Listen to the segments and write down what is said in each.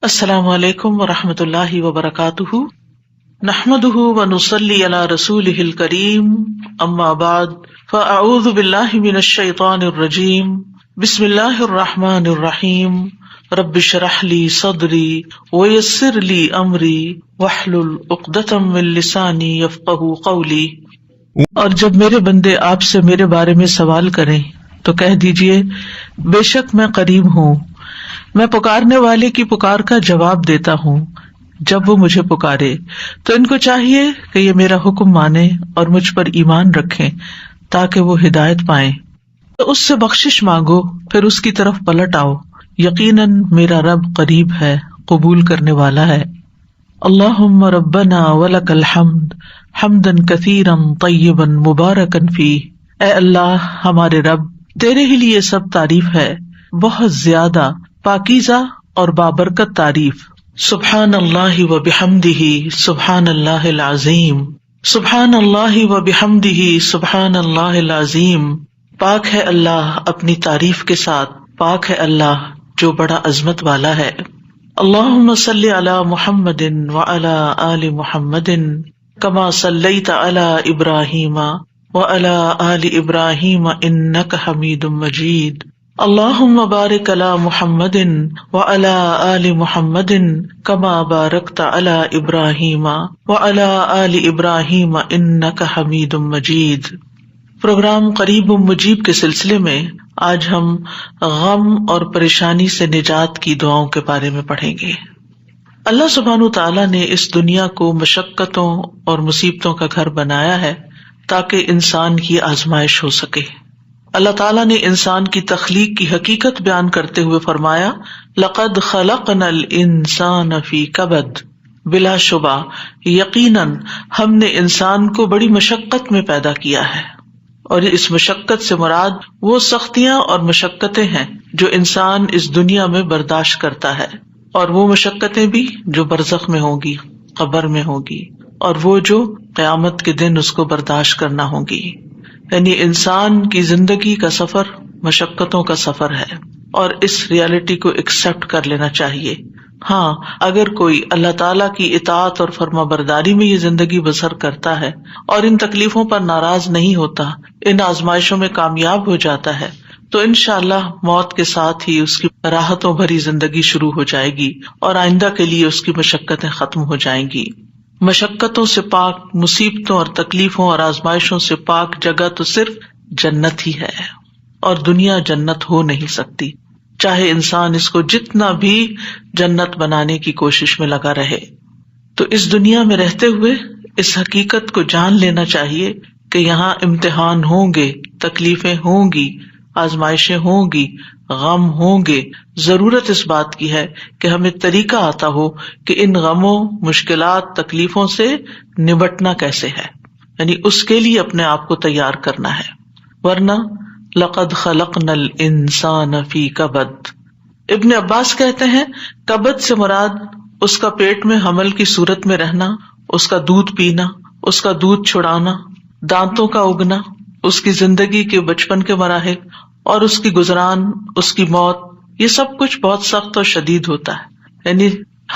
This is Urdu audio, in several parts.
السلام علیکم ورحمۃ اللہ وبرکاتہ، نحمده ونصلی علی رسولہ الکریم، اما بعد فاعوذ باللہ من الشیطان الرجیم، بسم اللہ الرحمن الرحیم، رب اشرح لی صدری ویسر لی امری واحلل عقدۃ من لسانی یفقہوا قولی۔ اور جب میرے بندے آپ سے میرے بارے میں سوال کریں تو کہہ دیجئے بے شک میں قریب ہوں، میں پکارنے والے کی پکار کا جواب دیتا ہوں جب وہ مجھے پکارے۔ تو ان کو چاہیے کہ یہ میرا حکم مانیں اور مجھ پر ایمان رکھیں تاکہ وہ ہدایت پائیں۔ تو اس سے بخشش مانگو، پھر اس کی طرف پلٹ آؤ، یقیناً میرا رب قریب ہے، قبول کرنے والا ہے۔ اللہم ربنا ولک الحمد حمدا کثیرا طیبا مبارکا فیہ، اے اللہ ہمارے رب، تیرے ہی لیے سب تعریف ہے، بہت زیادہ پاکیزہ اور بابرکت تعریف۔ سبحان اللہ و بحمدہ سبحان اللہ العظیم، سبحان اللہ و بحمدہ سبحان اللہ العظیم۔ پاک ہے اللہ اپنی تعریف کے ساتھ، پاک ہے اللہ جو بڑا عظمت والا ہے۔ اللہم صلی علی محمد وعلی آل محمد کما صلیت علی ابراہیم وعلی آل ابراہیم انک حمید مجید۔ اللہم بارک علی محمد وعلی آل محمد کما بارکت علی ابراہیم وعلی آل ابراہیم انک حمید مجید۔ پروگرام قریب مجیب کے سلسلے میں آج ہم غم اور پریشانی سے نجات کی دعاؤں کے بارے میں پڑھیں گے۔ اللہ سبحانہ تعالیٰ نے اس دنیا کو مشقتوں اور مصیبتوں کا گھر بنایا ہے تاکہ انسان کی آزمائش ہو سکے۔ اللہ تعالیٰ نے انسان کی تخلیق کی حقیقت بیان کرتے ہوئے فرمایا، لقد خلقنا الانسان فی کبد، بلا شبہ یقیناً ہم نے انسان کو بڑی مشقت میں پیدا کیا ہے۔ اور اس مشقت سے مراد وہ سختیاں اور مشقتیں ہیں جو انسان اس دنیا میں برداشت کرتا ہے، اور وہ مشقتیں بھی جو برزخ میں ہوں گی، قبر میں ہوں گی، اور وہ جو قیامت کے دن اس کو برداشت کرنا ہوں گی۔ یعنی انسان کی زندگی کا سفر مشقتوں کا سفر ہے، اور اس ریالٹی کو ایکسپٹ کر لینا چاہیے۔ ہاں، اگر کوئی اللہ تعالیٰ کی اطاعت اور فرما برداری میں یہ زندگی بسر کرتا ہے اور ان تکلیفوں پر ناراض نہیں ہوتا، ان آزمائشوں میں کامیاب ہو جاتا ہے، تو انشاءاللہ موت کے ساتھ ہی اس کی راحتوں بھری زندگی شروع ہو جائے گی اور آئندہ کے لیے اس کی مشقتیں ختم ہو جائیں گی۔ مشقتوں سے پاک، مصیبتوں اور تکلیفوں اور آزمائشوں سے پاک جگہ تو صرف جنت ہی ہے، اور دنیا جنت ہو نہیں سکتی، چاہے انسان اس کو جتنا بھی جنت بنانے کی کوشش میں لگا رہے۔ تو اس دنیا میں رہتے ہوئے اس حقیقت کو جان لینا چاہیے کہ یہاں امتحان ہوں گے، تکلیفیں ہوں گی، آزمائشیں ہوں گی، غم ہوں گے۔ ضرورت اس بات کی ہے کہ ہمیں طریقہ آتا ہو کہ ان غموں، مشکلات، تکلیفوں سے نبٹنا کیسے ہے، یعنی اس کے لیے اپنے آپ کو تیار کرنا ہے، ورنہ لقد خلقنا الانسان فی کبد۔ ابن عباس کہتے ہیں کبد سے مراد اس کا پیٹ میں حمل کی صورت میں رہنا، اس کا دودھ پینا، اس کا دودھ چھڑانا، دانتوں کا اگنا، اس کی زندگی کے بچپن کے مراحل اور اس کی گزران، اس کی موت، یہ سب کچھ بہت سخت اور شدید ہوتا ہے۔ یعنی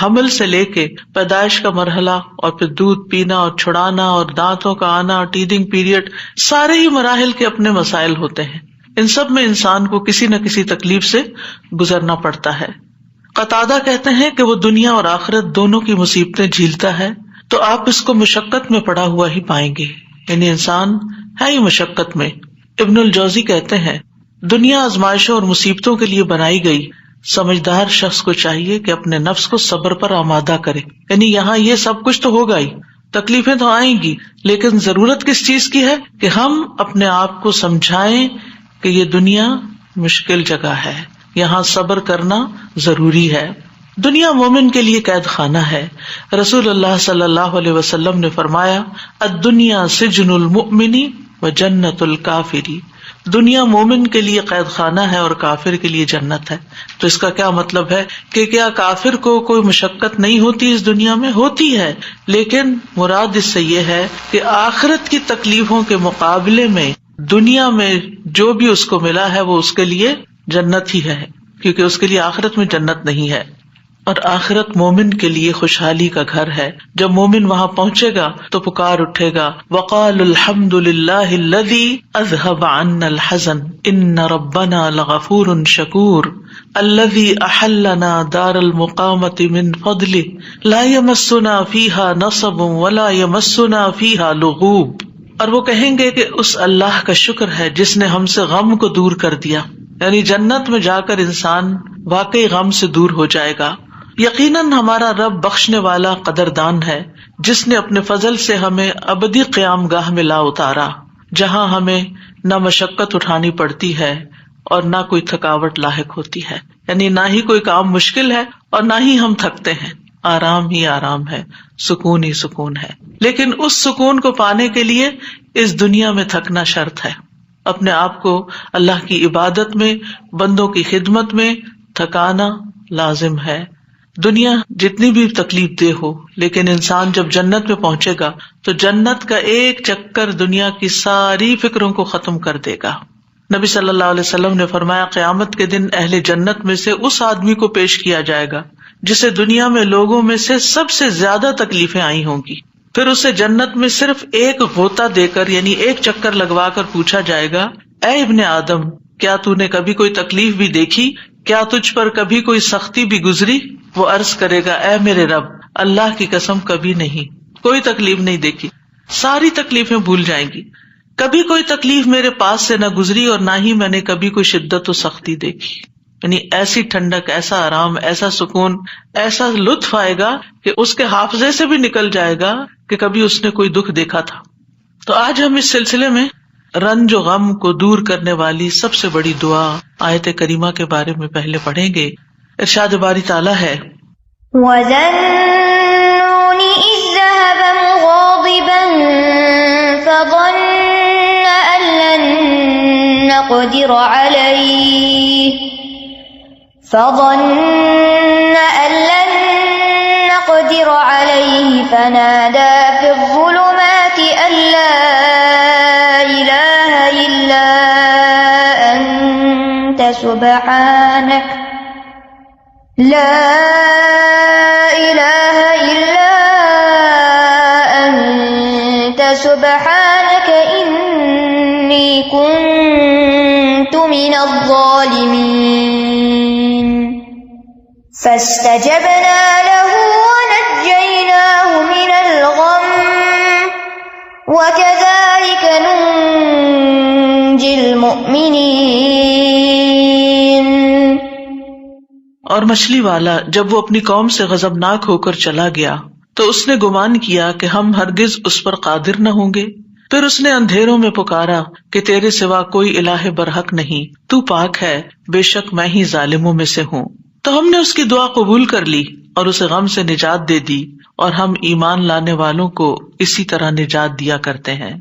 حمل سے لے کے پیدائش کا مرحلہ اور پھر دودھ پینا اور چھڑانا اور دانتوں کا آنا، ٹیدنگ پیریڈ، سارے ہی مراحل کے اپنے مسائل ہوتے ہیں۔ ان سب میں انسان کو کسی نہ کسی تکلیف سے گزرنا پڑتا ہے۔ قتادہ کہتے ہیں کہ وہ دنیا اور آخرت دونوں کی مصیبتیں جھیلتا ہے تو آپ اس کو مشقت میں پڑا ہوا ہی پائیں گے، یعنی انسان ہے ہی مشقت میں۔ ابن الجوزی کہتے ہیں دنیا آزمائشوں اور مصیبتوں کے لیے بنائی گئی، سمجھدار شخص کو چاہیے کہ اپنے نفس کو صبر پر آمادہ کرے۔ یعنی یہاں یہ سب کچھ تو ہوگا ہی، تکلیفیں تو آئیں گی، لیکن ضرورت کس چیز کی ہے کہ ہم اپنے آپ کو سمجھائیں کہ یہ دنیا مشکل جگہ ہے، یہاں صبر کرنا ضروری ہے۔ دنیا مومن کے لیے قید خانہ ہے۔ رسول اللہ صلی اللہ علیہ وسلم نے فرمایا، الدنیا سجن المؤمن و جنت الکافر، دنیا مومن کے لیے قید خانہ ہے اور کافر کے لیے جنت ہے۔ تو اس کا کیا مطلب ہے کہ کیا کافر کو کوئی مشقت نہیں ہوتی اس دنیا میں؟ ہوتی ہے، لیکن مراد اس سے یہ ہے کہ آخرت کی تکلیفوں کے مقابلے میں دنیا میں جو بھی اس کو ملا ہے وہ اس کے لیے جنت ہی ہے، کیونکہ اس کے لیے آخرت میں جنت نہیں ہے۔ اور آخرت مومن کے لیے خوشحالی کا گھر ہے. جب مومن وہاں پہنچے گا تو پکار اٹھے گا وقال الحمد للہ الذی اذهب عنا الحزن ان ربنا لغفور شکور الذی احلنا دار المقامة من فضله لا يمسنا فيها نصب ولا يمسنا فيها لغوب. اور وہ کہیں گے کہ اس اللہ کا شکر ہے جس نے ہم سے غم کو دور کر دیا. یعنی جنت میں جا کر انسان واقعی غم سے دور ہو جائے گا. یقیناً ہمارا رب بخشنے والا قدردان ہے جس نے اپنے فضل سے ہمیں ابدی قیام گاہ میں لا اتارا جہاں ہمیں نہ مشقت اٹھانی پڑتی ہے اور نہ کوئی تھکاوٹ لاحق ہوتی ہے. یعنی نہ ہی کوئی کام مشکل ہے اور نہ ہی ہم تھکتے ہیں. آرام ہی آرام ہے، سکون ہی سکون ہے. لیکن اس سکون کو پانے کے لیے اس دنیا میں تھکنا شرط ہے. اپنے آپ کو اللہ کی عبادت میں، بندوں کی خدمت میں تھکانا لازم ہے. دنیا جتنی بھی تکلیف دہ ہو، لیکن انسان جب جنت میں پہنچے گا تو جنت کا ایک چکر دنیا کی ساری فکروں کو ختم کر دے گا. نبی صلی اللہ علیہ وسلم نے فرمایا قیامت کے دن اہل جنت میں سے اس آدمی کو پیش کیا جائے گا جسے دنیا میں لوگوں میں سے سب سے زیادہ تکلیفیں آئی ہوں گی. پھر اسے جنت میں صرف ایک غوطہ دے کر یعنی ایک چکر لگوا کر پوچھا جائے گا اے ابن آدم کیا تو نے کبھی کوئی تکلیف بھی دیکھی؟ کیا تجھ پر کبھی کوئی سختی بھی گزری؟ وہ عرض کرے گا اے میرے رب اللہ کی قسم کبھی نہیں، کوئی تکلیف نہیں دیکھی. ساری تکلیفیں بھول جائیں گی. کبھی کوئی تکلیف میرے پاس سے نہ گزری اور نہ ہی میں نے کبھی کوئی شدت و سختی دیکھی. یعنی ایسی ٹھنڈک، ایسا آرام، ایسا سکون، ایسا لطف آئے گا کہ اس کے حافظے سے بھی نکل جائے گا کہ کبھی اس نے کوئی دکھ دیکھا تھا. تو آج ہم اس سلسلے میں رنج و غم کو دور کرنے والی سب سے بڑی دعا آیت کریمہ کے بارے میں پہلے پڑھیں گے. ارشاد باری تعالیٰ ہے وَذَنُّونِ إِذْ ذَهَبَ مُغَاضِبًا فَظَنَّ أَن لَّن نَّقْدِرَ عَلَيْهِ فَنَادَىٰ فِي الظُّلُمَاتِ أَن لَّا إِلَٰهَ إِلَّا أَنتَ سُبْحَانَكَ إِنِّي كُنتُ مِنَ الظَّالِمِينَ. فَاسْتَجَبْنَا لَهُ وَنَجَّيْنَاهُ مِنَ الْغَمِّ وَكَذَلِكَ نُنجِي الْمُؤْمِنِينَ. اور مچھلی والا جب وہ اپنی قوم سے غضبناک ہو کر چلا گیا تو اس نے گمان کیا کہ ہم ہرگز اس پر قادر نہ ہوں گے. پھر اس نے اندھیروں میں پکارا کہ تیرے سوا کوئی الہ برحق نہیں، تو پاک ہے، بے شک میں ہی ظالموں میں سے ہوں. تو ہم نے اس کی دعا قبول کر لی اور اسے غم سے نجات دے دی، اور ہم ایمان لانے والوں کو اسی طرح نجات دیا کرتے ہیں.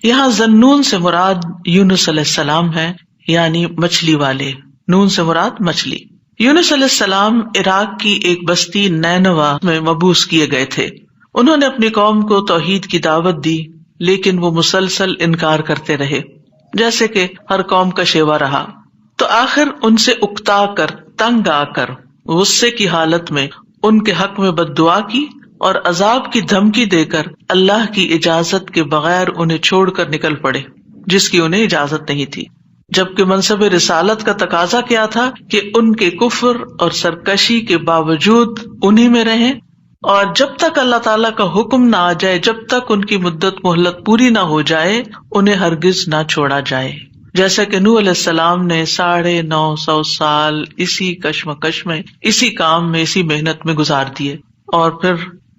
یہاں ذنون سے مراد یونس علیہ السلام ہے، یعنی مچھلی والے. نون سے مراد مچھلی. یونس علیہ السلام عراق کی ایک بستی نینوا میں مبعوث کیے گئے تھے. انہوں نے اپنی قوم کو توحید کی دعوت دی، لیکن وہ مسلسل انکار کرتے رہے، جیسے کہ ہر قوم کا شیوا رہا. تو آخر ان سے اکتا کر، تنگ آ کر، غصے کی حالت میں ان کے حق میں بد دعا کی اور عذاب کی دھمکی دے کر اللہ کی اجازت کے بغیر انہیں چھوڑ کر نکل پڑے، جس کی انہیں اجازت نہیں تھی. جبکہ منصب رسالت کا تقاضا کیا تھا کہ ان کے کفر اور سرکشی کے باوجود انہی میں رہیں، اور جب تک اللہ تعالیٰ کا حکم نہ آ جائے، جب تک ان کی مدت مہلت پوری نہ ہو جائے، انہیں ہرگز نہ چھوڑا جائے. جیسا کہ نوح علیہ السلام نے 950 سال اسی کشمکش میں، اسی کام میں، اسی محنت میں گزار دیے، اور پھر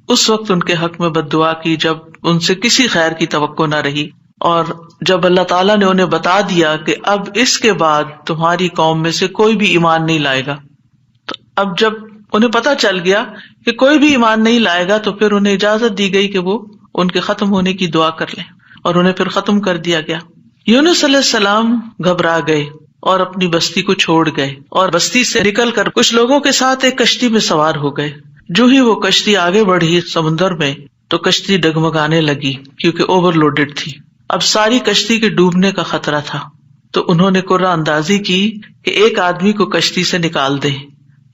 اس وقت ان کے حق میں بد دعا کی جب ان سے کسی خیر کی توقع نہ رہی. اور جب اللہ تعالیٰ نے انہیں بتا دیا کہ اب اس کے بعد تمہاری قوم میں سے کوئی بھی ایمان نہیں لائے گا، تو اب جب انہیں پتا چل گیا کہ کوئی بھی ایمان نہیں لائے گا تو پھر انہیں اجازت دی گئی کہ وہ ان کے ختم ہونے کی دعا کر لیں، اور انہیں پھر ختم کر دیا گیا. یونس علیہ السلام گھبرا گئے اور اپنی بستی کو چھوڑ گئے، اور بستی سے نکل کر کچھ لوگوں کے ساتھ ایک کشتی میں سوار ہو گئے. جو ہی وہ کشتی آگے بڑھی سمندر میں تو کشتی ڈگمگانے لگی کیونکہ اوور لوڈڈ تھی. اب ساری کشتی کے ڈوبنے کا خطرہ تھا. تو انہوں نے قرعہ اندازی کی کہ ایک آدمی کو کشتی سے نکال دیں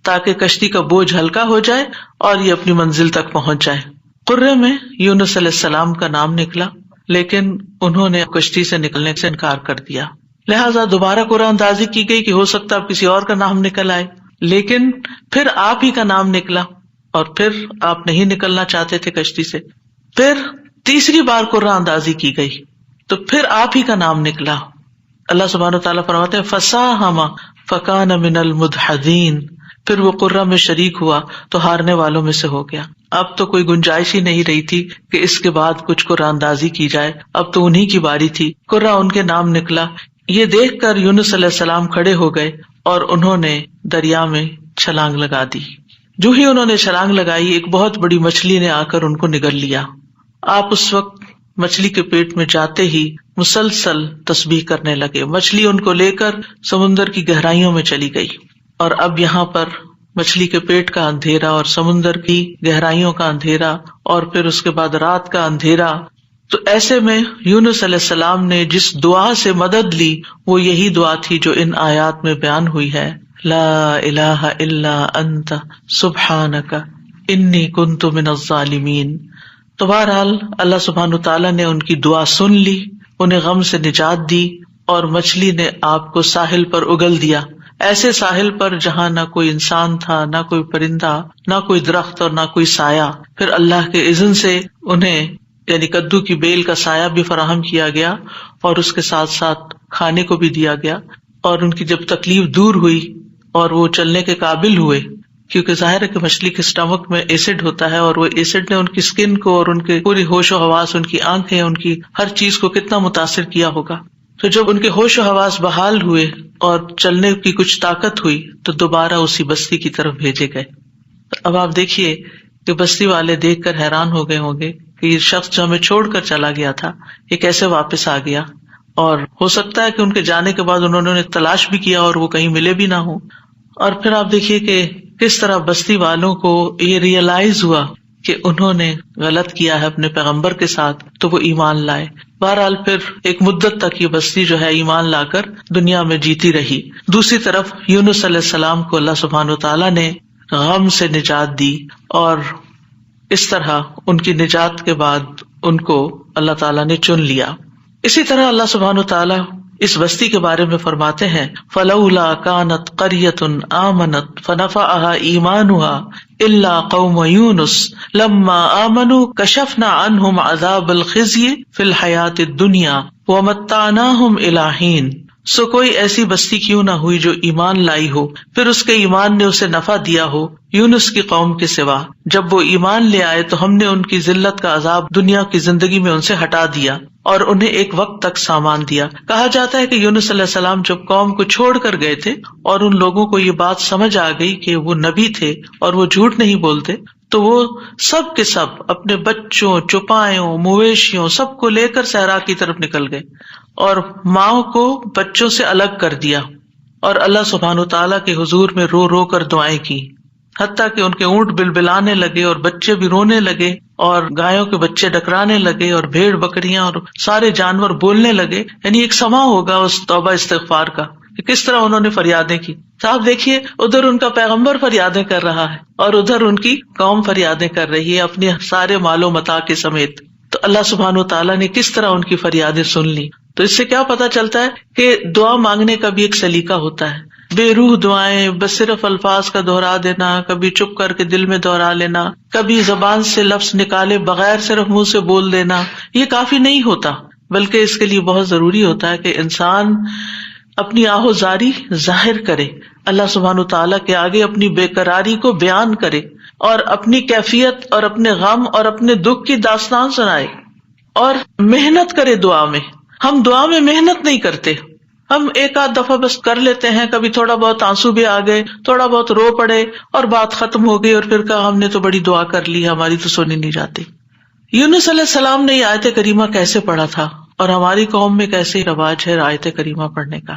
تاکہ کشتی کا بوجھ ہلکا ہو جائے اور یہ اپنی منزل تک پہنچ جائے۔ قرے میں یونس علیہ السلام کا نام نکلا، لیکن انہوں نے کشتی سے نکلنے سے انکار کر دیا، لہٰذا دوبارہ قرآن اندازی کی گئی کہ ہو سکتا اب کسی اور کا نام نکل آئے، لیکن پھر آپ ہی کا نام نکلا اور پھر آپ نہیں نکلنا چاہتے تھے کشتی سے۔ پھر تیسری بار قرآن اندازی کی گئی تو پھر آپ ہی کا نام نکلا۔ اللہ سبحانہ وتعالیٰ فرماتے ہیں فَسَاهَمَ فَكَانَ مِنَ الْمُدْحَضِينَ، پھر وہ قرہ میں شریک ہوا تو ہارنے والوں میں سے ہو گیا۔ اب تو کوئی گنجائش ہی نہیں رہی تھی کہ اس کے بعد کچھ قرآن اندازی کی جائے، اب تو انہی کی باری تھی۔ قرہ ان کے نام نکلا۔ یہ دیکھ کر یونس علیہ السلام کھڑے ہو گئے اور انہوں نے دریا میں چھلانگ لگا دی۔ جو ہی انہوں نے چھلانگ لگائی، ایک بہت بڑی مچھلی نے آ کر ان کو نگل لیا۔ آپ اس وقت مچھلی کے پیٹ میں جاتے ہی مسلسل تسبیح کرنے لگے۔ مچھلی ان کو لے کر سمندر کی گہرائیوں میں چلی گئی، اور اب یہاں پر مچھلی کے پیٹ کا اندھیرا اور سمندر کی گہرائیوں کا اندھیرا اور پھر اس کے بعد رات کا اندھیرا۔ تو ایسے میں یونس علیہ السلام نے جس دعا سے مدد لی وہ یہی دعا تھی جو ان آیات میں بیان ہوئی ہے، لا الہ الا انت سبحانک انی کنت من الظالمین۔ تو بہرحال اللہ سبحانہ تعالیٰ نے ان کی دعا سن لی، انہیں غم سے نجات دی، اور مچھلی نے آپ کو ساحل پر اگل دیا، ایسے ساحل پر جہاں نہ کوئی انسان تھا، نہ کوئی پرندہ، نہ کوئی درخت اور نہ کوئی سایہ۔ پھر اللہ کے اذن سے انہیں یعنی کدو کی بیل کا سایہ بھی فراہم کیا گیا اور اس کے ساتھ ساتھ کھانے کو بھی دیا گیا، اور ان کی جب تکلیف دور ہوئی اور وہ چلنے کے قابل ہوئے، کیونکہ ظاہر ہے کہ مچھلی کے اسٹمک میں ایسڈ ہوتا ہے، اور وہ ایسڈ نے ان کی سکن کو اور ان کے پوری ہوش و حواس، ان کی آنکھیں، ان کی ہر چیز کو کتنا متاثر کیا ہوگا۔ تو جب ان کے ہوش و حواس بحال ہوئے اور چلنے کی کچھ طاقت ہوئی تو دوبارہ اسی بستی کی طرف بھیجے گئے۔ اب آپ دیکھیے کہ بستی والے دیکھ کر حیران ہو گئے ہوں گے کہ یہ شخص جو ہمیں چھوڑ کر چلا گیا تھا یہ کیسے واپس آ گیا، اور ہو سکتا ہے کہ ان کے جانے کے بعد انہوں نے تلاش بھی کیا اور وہ کہیں ملے بھی نہ ہوں۔ اور پھر آپ دیکھیے کہ کس طرح بستی والوں کو یہ ریئلائز ہوا کہ انہوں نے غلط کیا ہے اپنے پیغمبر کے ساتھ، تو وہ ایمان لائے۔ بہرحال پھر ایک مدت تک یہ بستی جو ہے ایمان لا کر دنیا میں جیتی رہی۔ دوسری طرف یونس علیہ السلام کو اللہ سبحانہ وتعالیٰ نے غم سے نجات دی، اور اس طرح ان کی نجات کے بعد ان کو اللہ تعالیٰ نے چن لیا۔ اسی طرح اللہ سبحانہ وتعالیٰ اس بستی کے بارے میں فرماتے ہیں فَلَوْلَا كَانَتْ قَرْيَةٌ آمَنَتْ فَنَفَعَهَا إِيمَانُهَا إِلَّا قَوْمَ يُونُسَ لَمَّا آمَنُوا كَشَفْنَا عَنْهُمْ عَذَابَ الْخِزْيِ فِي الْحَيَاةِ الدُّنْيَا وَمَتَّعْنَاهُمْ إِلَىٰ حِينٍ۔ سو کوئی ایسی بستی کیوں نہ ہوئی جو ایمان لائی ہو، پھر اس کے ایمان نے اسے نفع دیا ہو یونس کی قوم کے سوا۔ جب وہ ایمان لے آئے تو ہم نے ان کی ذلت کا عذاب دنیا کی زندگی میں ان سے ہٹا دیا اور انہیں ایک وقت تک سامان دیا۔ کہا جاتا ہے کہ یونس علیہ السلام جب قوم کو چھوڑ کر گئے تھے اور ان لوگوں کو یہ بات سمجھ آ گئی کہ وہ نبی تھے اور وہ جھوٹ نہیں بولتے، تو وہ سب کے سب اپنے بچوں، چوپایوں، مویشیوں سب کو لے کر صحرا کی طرف نکل گئے اور ماں کو بچوں سے الگ کر دیا، اور اللہ سبحانہ تعالیٰ کے حضور میں رو رو کر دعائیں کی، حتیٰ کہ ان کے اونٹ بلبلانے لگے اور بچے بھی رونے لگے اور گایوں کے بچے ڈکرانے لگے اور بھیڑ بکریاں اور سارے جانور بولنے لگے۔ یعنی ایک سما ہوگا اس توبہ استغفار کا کہ کس طرح انہوں نے فریادیں کی۔ تو آپ دیکھیے ادھر ان کا پیغمبر فریادیں کر رہا ہے اور ادھر ان کی قوم فریادیں کر رہی ہے اپنے سارے مال و متاع کے سمیت۔ تو اللہ سبحانہ تعالیٰ نے کس طرح ان کی فریادیں سن لی۔ تو اس سے کیا پتا چلتا ہے کہ دعا مانگنے کا بھی ایک سلیقہ ہوتا ہے۔ بے روح دعائیں، بس صرف الفاظ کا دہرا دینا، کبھی چپ کر کے دل میں دہرا لینا، کبھی زبان سے لفظ نکالے بغیر صرف منہ سے بول دینا، یہ کافی نہیں ہوتا، بلکہ اس کے لیے بہت ضروری ہوتا ہے کہ انسان اپنی آہ و زاری ظاہر کرے، اللہ سبحانہ تعالیٰ کے آگے اپنی بے قراری کو بیان کرے اور اپنی کیفیت اور اپنے غم اور اپنے دکھ کی داستان سنائے اور محنت کرے دعا میں۔ ہم دعا میں محنت نہیں کرتے، ہم ایک آدھ دفعہ بس کر لیتے ہیں، کبھی تھوڑا بہت آنسو بھی آ گئے، تھوڑا بہت رو پڑے اور بات ختم ہو گئی، اور پھر کہا ہم نے تو بڑی دعا کر لی، ہماری تو سنی نہیں جاتی۔ یونس علیہ السلام نے یہ آیت کریمہ کیسے پڑھا تھا اور ہماری قوم میں کیسے رواج ہے آیت کریمہ پڑھنے کا؟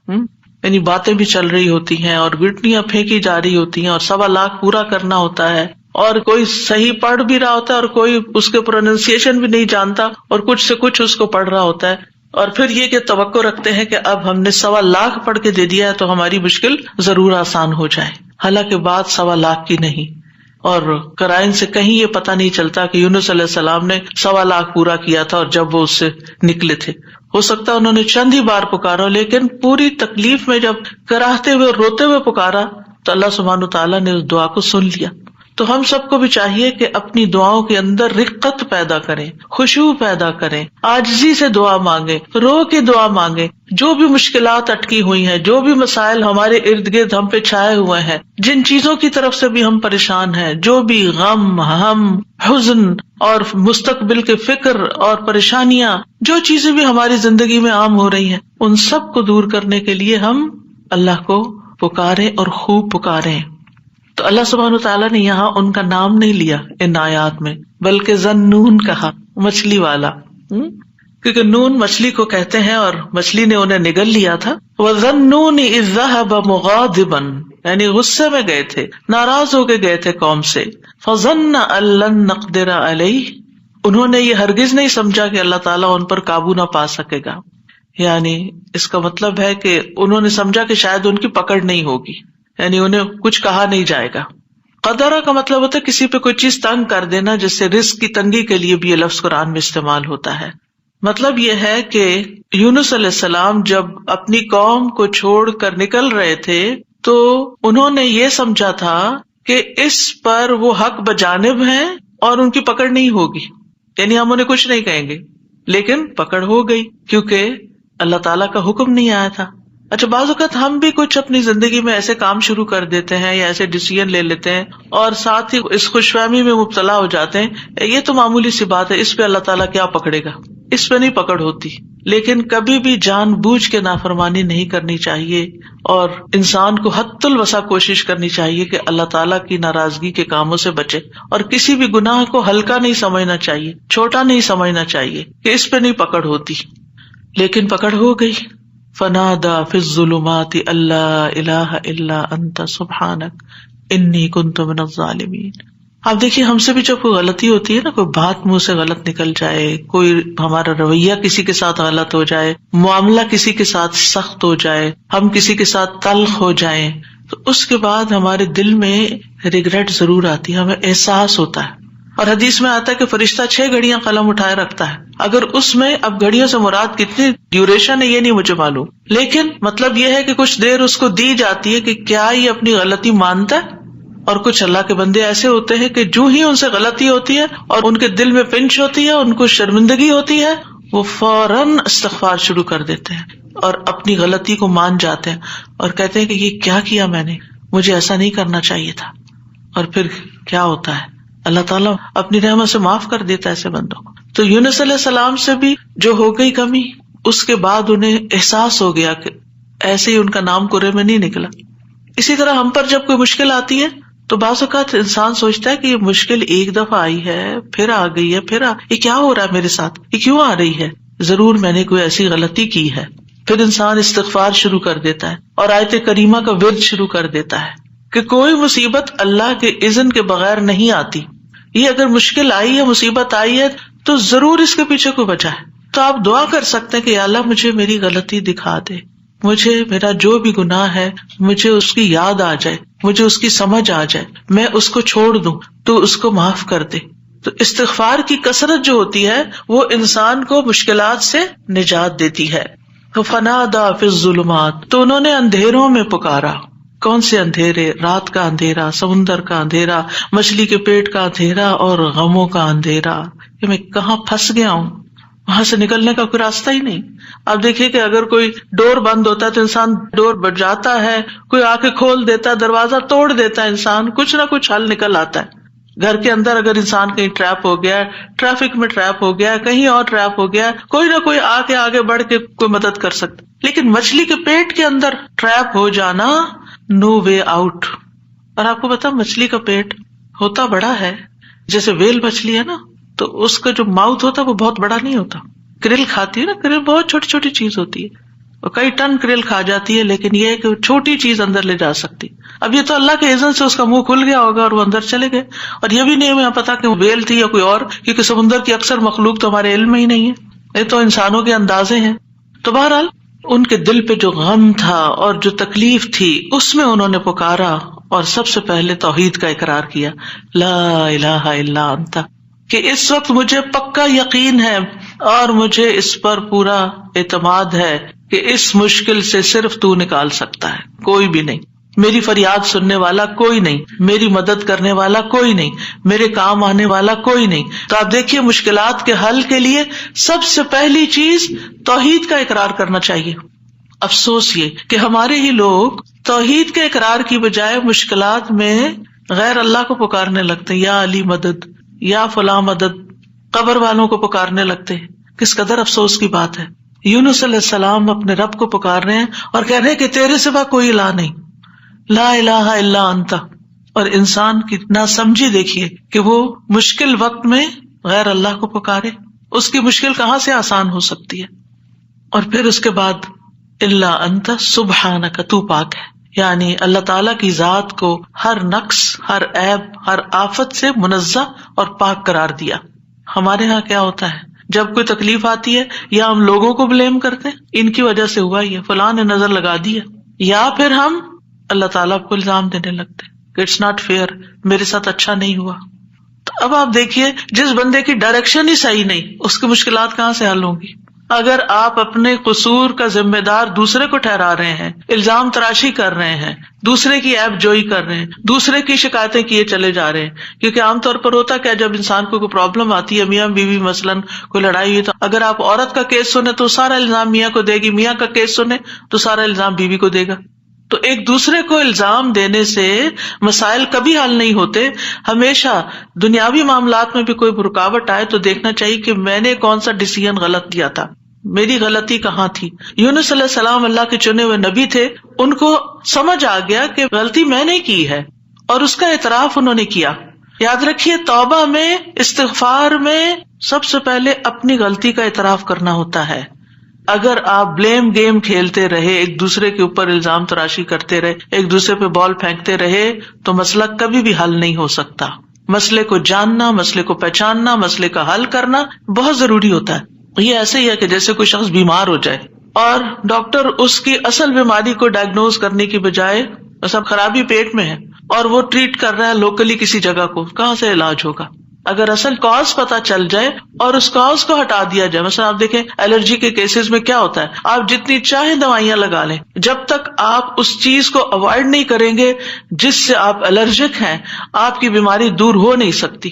یعنی باتیں بھی چل رہی ہوتی ہیں اور گٹنیاں پھینکی جا رہی ہوتی ہیں اور 1.25 لاکھ پورا کرنا ہوتا ہے، اور کوئی صحیح پڑھ بھی رہا ہوتا ہے اور کوئی اس کے پروننسیشن بھی نہیں جانتا اور کچھ سے کچھ اس کو پڑھ رہا ہوتا ہے، اور پھر یہ کہ توقع رکھتے ہیں کہ اب ہم نے 1.25 لاکھ پڑھ کے دے دیا ہے تو ہماری مشکل ضرور آسان ہو جائے۔ حالانکہ بات 1.25 لاکھ کی نہیں، اور قرائن سے کہیں یہ پتہ نہیں چلتا کہ یونس علیہ السلام نے 1.25 لاکھ پورا کیا تھا اور جب وہ اس سے نکلے تھے. ہو سکتا ہے انہوں نے چند ہی بار پکارا، لیکن پوری تکلیف میں جب کراہتے ہوئے روتے ہوئے پکارا تو اللہ سبحانہ وتعالیٰ نے اس دعا کو سن لیا. تو ہم سب کو بھی چاہیے کہ اپنی دعاؤں کے اندر رقت پیدا کریں، خشوع پیدا کریں، عاجزی سے دعا مانگیں، رو کے دعا مانگیں. جو بھی مشکلات اٹکی ہوئی ہیں، جو بھی مسائل ہمارے ارد گرد ہم پہ چھائے ہوئے ہیں، جن چیزوں کی طرف سے بھی ہم پریشان ہیں، جو بھی غم، ہم، حزن اور مستقبل کے فکر اور پریشانیاں، جو چیزیں بھی ہماری زندگی میں عام ہو رہی ہیں، ان سب کو دور کرنے کے لیے ہم اللہ کو پکاریں اور خوب پکاریں. تو اللہ سبحانہ وتعالیٰ نے یہاں ان کا نام نہیں لیا ان آیات میں، بلکہ ذنون کہا، مچھلی والا، کیونکہ نون مچھلی کو کہتے ہیں اور مچھلی نے انہیں نگل لیا تھا. وَذَنُّونِ إِذْ ذَهَبَ مُغَاضِبًا، یعنی غصے میں گئے تھے، ناراض ہو کے گئے تھے قوم سے. فَظَنَّ أَن لَّن نَّقْدِرَ عَلَيْهِ، انہوں نے یہ ہرگز نہیں سمجھا کہ اللہ تعالیٰ ان پر قابو نہ پا سکے گا. یعنی اس کا مطلب ہے کہ انہوں نے سمجھا کہ شاید ان کی پکڑ نہیں ہوگی، یعنی انہیں کچھ کہا نہیں جائے گا. قدرہ کا مطلب ہوتا ہے کسی پہ کوئی چیز تنگ کر دینا، جس سے رزق کی تنگی کے لیے بھی یہ لفظ قرآن میں استعمال ہوتا ہے. مطلب یہ ہے کہ یونس علیہ السلام جب اپنی قوم کو چھوڑ کر نکل رہے تھے تو انہوں نے یہ سمجھا تھا کہ اس پر وہ حق بجانب ہیں اور ان کی پکڑ نہیں ہوگی، یعنی ہم انہیں کچھ نہیں کہیں گے. لیکن پکڑ ہو گئی کیونکہ اللہ تعالیٰ کا حکم نہیں آیا تھا. اچھا، بعض اوقات ہم بھی کچھ اپنی زندگی میں ایسے کام شروع کر دیتے ہیں یا ایسے ڈیسیژن لے لیتے ہیں اور ساتھ ہی اس خوش فہمی میں مبتلا ہو جاتے ہیں، یہ تو معمولی سی بات ہے، اس پہ اللہ تعالیٰ کیا پکڑے گا، اس پہ نہیں پکڑ ہوتی. لیکن کبھی بھی جان بوجھ کے نافرمانی نہیں کرنی چاہیے اور انسان کو حد الوسع کوشش کرنی چاہیے کہ اللہ تعالیٰ کی ناراضگی کے کاموں سے بچے، اور کسی بھی گناہ کو ہلکا نہیں سمجھنا چاہیے، چھوٹا نہیں سمجھنا چاہیے کہ اس پہ نہیں پکڑ ہوتی. لیکن پکڑ ہو گئی. فنادى في الظلمات اللہ الہ الا انت سبحانک انی کنت من الظالمین. آپ دیکھیے ہم سے بھی جب کوئی غلطی ہوتی ہے نا، کوئی بات منہ سے غلط نکل جائے، کوئی ہمارا رویہ کسی کے ساتھ غلط ہو جائے، معاملہ کسی کے ساتھ سخت ہو جائے، ہم کسی کے ساتھ تلخ ہو جائیں، تو اس کے بعد ہمارے دل میں ریگریٹ ضرور آتی ہے، ہمیں احساس ہوتا ہے. اور حدیث میں آتا ہے کہ فرشتہ 6 گھڑیاں قلم اٹھائے رکھتا ہے. اگر اس میں، اب گھڑیوں سے مراد کتنی ڈیوریشن ہے یہ نہیں مجھے معلوم، لیکن مطلب یہ ہے کہ کچھ دیر اس کو دی جاتی ہے کہ کیا یہ اپنی غلطی مانتا ہے. اور کچھ اللہ کے بندے ایسے ہوتے ہیں کہ جو ہی ان سے غلطی ہوتی ہے اور ان کے دل میں پنچ ہوتی ہے، ان کو شرمندگی ہوتی ہے، وہ فوراً استغفار شروع کر دیتے ہیں اور اپنی غلطی کو مان جاتے ہیں اور کہتے ہیں کہ یہ کیا کیا میں نے، مجھے ایسا نہیں کرنا چاہیے تھا. اور پھر کیا ہوتا ہے، اللہ تعالیٰ اپنی رحمت سے معاف کر دیتا ہے ایسے بندوں کو. تو یونس علیہ السلام سے بھی جو ہو گئی کمی، اس کے بعد انہیں احساس ہو گیا کہ ایسے ہی ان کا نام کرے میں نہیں نکلا. اسی طرح ہم پر جب کوئی مشکل آتی ہے تو بعض اوقات انسان سوچتا ہے کہ یہ مشکل ایک دفعہ آئی ہے، پھر آ گئی ہے، یہ کیا ہو رہا ہے میرے ساتھ، یہ کیوں آ رہی ہے، ضرور میں نے کوئی ایسی غلطی کی ہے. پھر انسان استغفار شروع کر دیتا ہے اور آیت کریمہ کا ورد شروع کر دیتا ہے کہ کوئی مصیبت اللہ کے اذن کے بغیر نہیں آتی. یہ اگر مشکل آئی ہے، مصیبت آئی ہے، تو ضرور اس کے پیچھے کوئی وجہ ہے. تو آپ دعا کر سکتے ہیں کہ یا اللہ مجھے میری غلطی دکھا دے، مجھے میرا جو بھی گناہ ہے مجھے اس کی یاد آ جائے، مجھے اس کی سمجھ آ جائے، میں اس کو چھوڑ دوں، تو اس کو معاف کر دے. تو استغفار کی کثرت جو ہوتی ہے وہ انسان کو مشکلات سے نجات دیتی ہے. تو فنادى في الظلمات، تو انہوں نے اندھیروں میں پکارا. کون سے اندھیرے؟ رات کا اندھیرا، سمندر کا اندھیرا، مچھلی کے پیٹ کا اندھیرا اور غموں کا اندھیرا کہ میں کہاں پھنس گیا ہوں، وہاں سے نکلنے کا کوئی راستہ ہی نہیں. اب دیکھیے کہ اگر کوئی ڈور بند ہوتا ہے تو انسان ڈور بجاتا ہے، کوئی آ کے کھول دیتا ہے، دروازہ توڑ دیتا ہے، انسان کچھ نہ کچھ حل نکل آتا ہے. گھر کے اندر اگر انسان کہیں ٹریپ ہو گیا، ٹریفک میں ٹریپ ہو گیا، کہیں اور ٹریپ ہو گیا، کوئی نہ کوئی آ کے آگے بڑھ کے کوئی مدد کر سکتا. لیکن مچھلی کے پیٹ کے اندر ٹریپ ہو جانا، نو وے آؤٹ. اور آپ کو پتا مچھلی کا پیٹ ہوتا بڑا ہے، جیسے ویل مچھلی ہے نا، تو اس کا جو ماؤتھ ہوتا ہے وہ بہت بڑا نہیں ہوتا. کرل کھاتی ہے نا، کرل بہت چھوٹی چھوٹی چیز ہوتی ہے، اور کئی ٹن کرل کھا جاتی ہے، لیکن یہ ہے کہ چھوٹی چیز اندر لے جا سکتی. اب یہ تو اللہ کے اذن سے اس کا منہ کھل گیا ہوگا اور وہ اندر چلے گئے، اور یہ بھی نہیں ہمیں پتا کہ وہ ویل تھی یا کوئی اور، کیونکہ سمندر کی اکثر مخلوق تو ہمارے علم میں ہی نہیں ہے، یہ تو انسانوں کے اندازے ہیں. تو بہرحال ان کے دل پہ جو غم تھا اور جو تکلیف تھی اس میں انہوں نے پکارا اور سب سے پہلے توحید کا اقرار کیا، لا الہ الا انت، کہ اس وقت مجھے پکا یقین ہے اور مجھے اس پر پورا اعتماد ہے کہ اس مشکل سے صرف تو نکال سکتا ہے، کوئی بھی نہیں، میری فریاد سننے والا کوئی نہیں، میری مدد کرنے والا کوئی نہیں، میرے کام آنے والا کوئی نہیں۔ تو آپ دیکھیے مشکلات کے حل کے لیے سب سے پہلی چیز توحید کا اقرار کرنا چاہیے۔ افسوس یہ کہ ہمارے ہی لوگ توحید کے اقرار کی بجائے مشکلات میں غیر اللہ کو پکارنے لگتے ہیں، یا علی مدد، یا فلاں مدد، قبر والوں کو پکارنے لگتے ہیں۔ کس قدر افسوس کی بات ہے، یونس علیہ السلام اپنے رب کو پکار رہے ہیں اور کہہ رہے ہیں کہ تیرے سوا کوئی الہ نہیں، لا الہ الا انت، اور انسان کی ناسمجھی دیکھیے کہ وہ مشکل وقت میں غیر اللہ کو پکارے، اس کی مشکل کہاں سے آسان ہو سکتی ہے۔ اور پھر اس کے بعد الا انت سبحانک، تو پاک ہے، یعنی اللہ تعالیٰ کی ذات کو ہر نقص، ہر عیب، ہر آفت سے منزہ اور پاک قرار دیا۔ ہمارے ہاں کیا ہوتا ہے، جب کوئی تکلیف آتی ہے یا ہم لوگوں کو بلیم کرتے ہیں، ان کی وجہ سے ہوا یہ، فلاں نے نظر لگا دی ہے، یا پھر ہم اللہ تعالیٰ کو الزام دینے لگتے کہ اٹس ناٹ فیئر، میرے ساتھ اچھا نہیں ہوا۔ تو اب آپ دیکھیے جس بندے کی ڈائریکشن ہی صحیح نہیں، اس کی مشکلات کہاں سے حل ہوں گی؟ اگر آپ اپنے قصور کا ذمہ دار دوسرے کو ٹھہرا رہے ہیں، الزام تراشی کر رہے ہیں، دوسرے کی عیب جوئی کر رہے ہیں، دوسرے کی شکایتیں کیے چلے جا رہے ہیں، کیونکہ عام طور پر ہوتا کیا، جب انسان کو کوئی پرابلم آتی ہے، میاں بیوی مثلاً کوئی لڑائی ہوئی، تو اگر آپ عورت کا کیس سنیں تو سارا الزام میاں کو دے گی، میاں کا کیس سنیں تو سارا الزام بیوی کو دے گا۔ تو ایک دوسرے کو الزام دینے سے مسائل کبھی حل نہیں ہوتے۔ ہمیشہ دنیاوی معاملات میں بھی کوئی رکاوٹ آئے تو دیکھنا چاہیے کہ میں نے کون سا ڈیسیژن غلط کیا تھا، میری غلطی کہاں تھی۔ یونس علیہ السلام اللہ کے چنے ہوئے نبی تھے، ان کو سمجھ آ گیا کہ غلطی میں نے کی ہے اور اس کا اعتراف انہوں نے کیا۔ یاد رکھیے توبہ میں، استغفار میں سب سے پہلے اپنی غلطی کا اعتراف کرنا ہوتا ہے۔ اگر آپ بلیم گیم کھیلتے رہے، ایک دوسرے کے اوپر الزام تراشی کرتے رہے، ایک دوسرے پہ بال پھینکتے رہے، تو مسئلہ کبھی بھی حل نہیں ہو سکتا۔ مسئلے کو جاننا، مسئلے کو پہچاننا، مسئلے کا حل کرنا بہت ضروری ہوتا ہے۔ یہ ایسے ہی ہے کہ جیسے کوئی شخص بیمار ہو جائے اور ڈاکٹر اس کی اصل بیماری کو ڈائگنوز کرنے کی بجائے، مثلا خرابی پیٹ میں ہے اور وہ ٹریٹ کر رہا ہے لوکلی کسی جگہ کو، کہاں سے علاج ہوگا؟ اگر اصل کاز پتا چل جائے اور اس کاز کو ہٹا دیا جائے، مثلا آپ دیکھیں الرجی کے کیسز میں کیا ہوتا ہے، آپ جتنی چاہے دوائیاں لگا لیں، جب تک آپ اس چیز کو اوائڈ نہیں کریں گے جس سے آپ الرجک ہیں، آپ کی بیماری دور ہو نہیں سکتی۔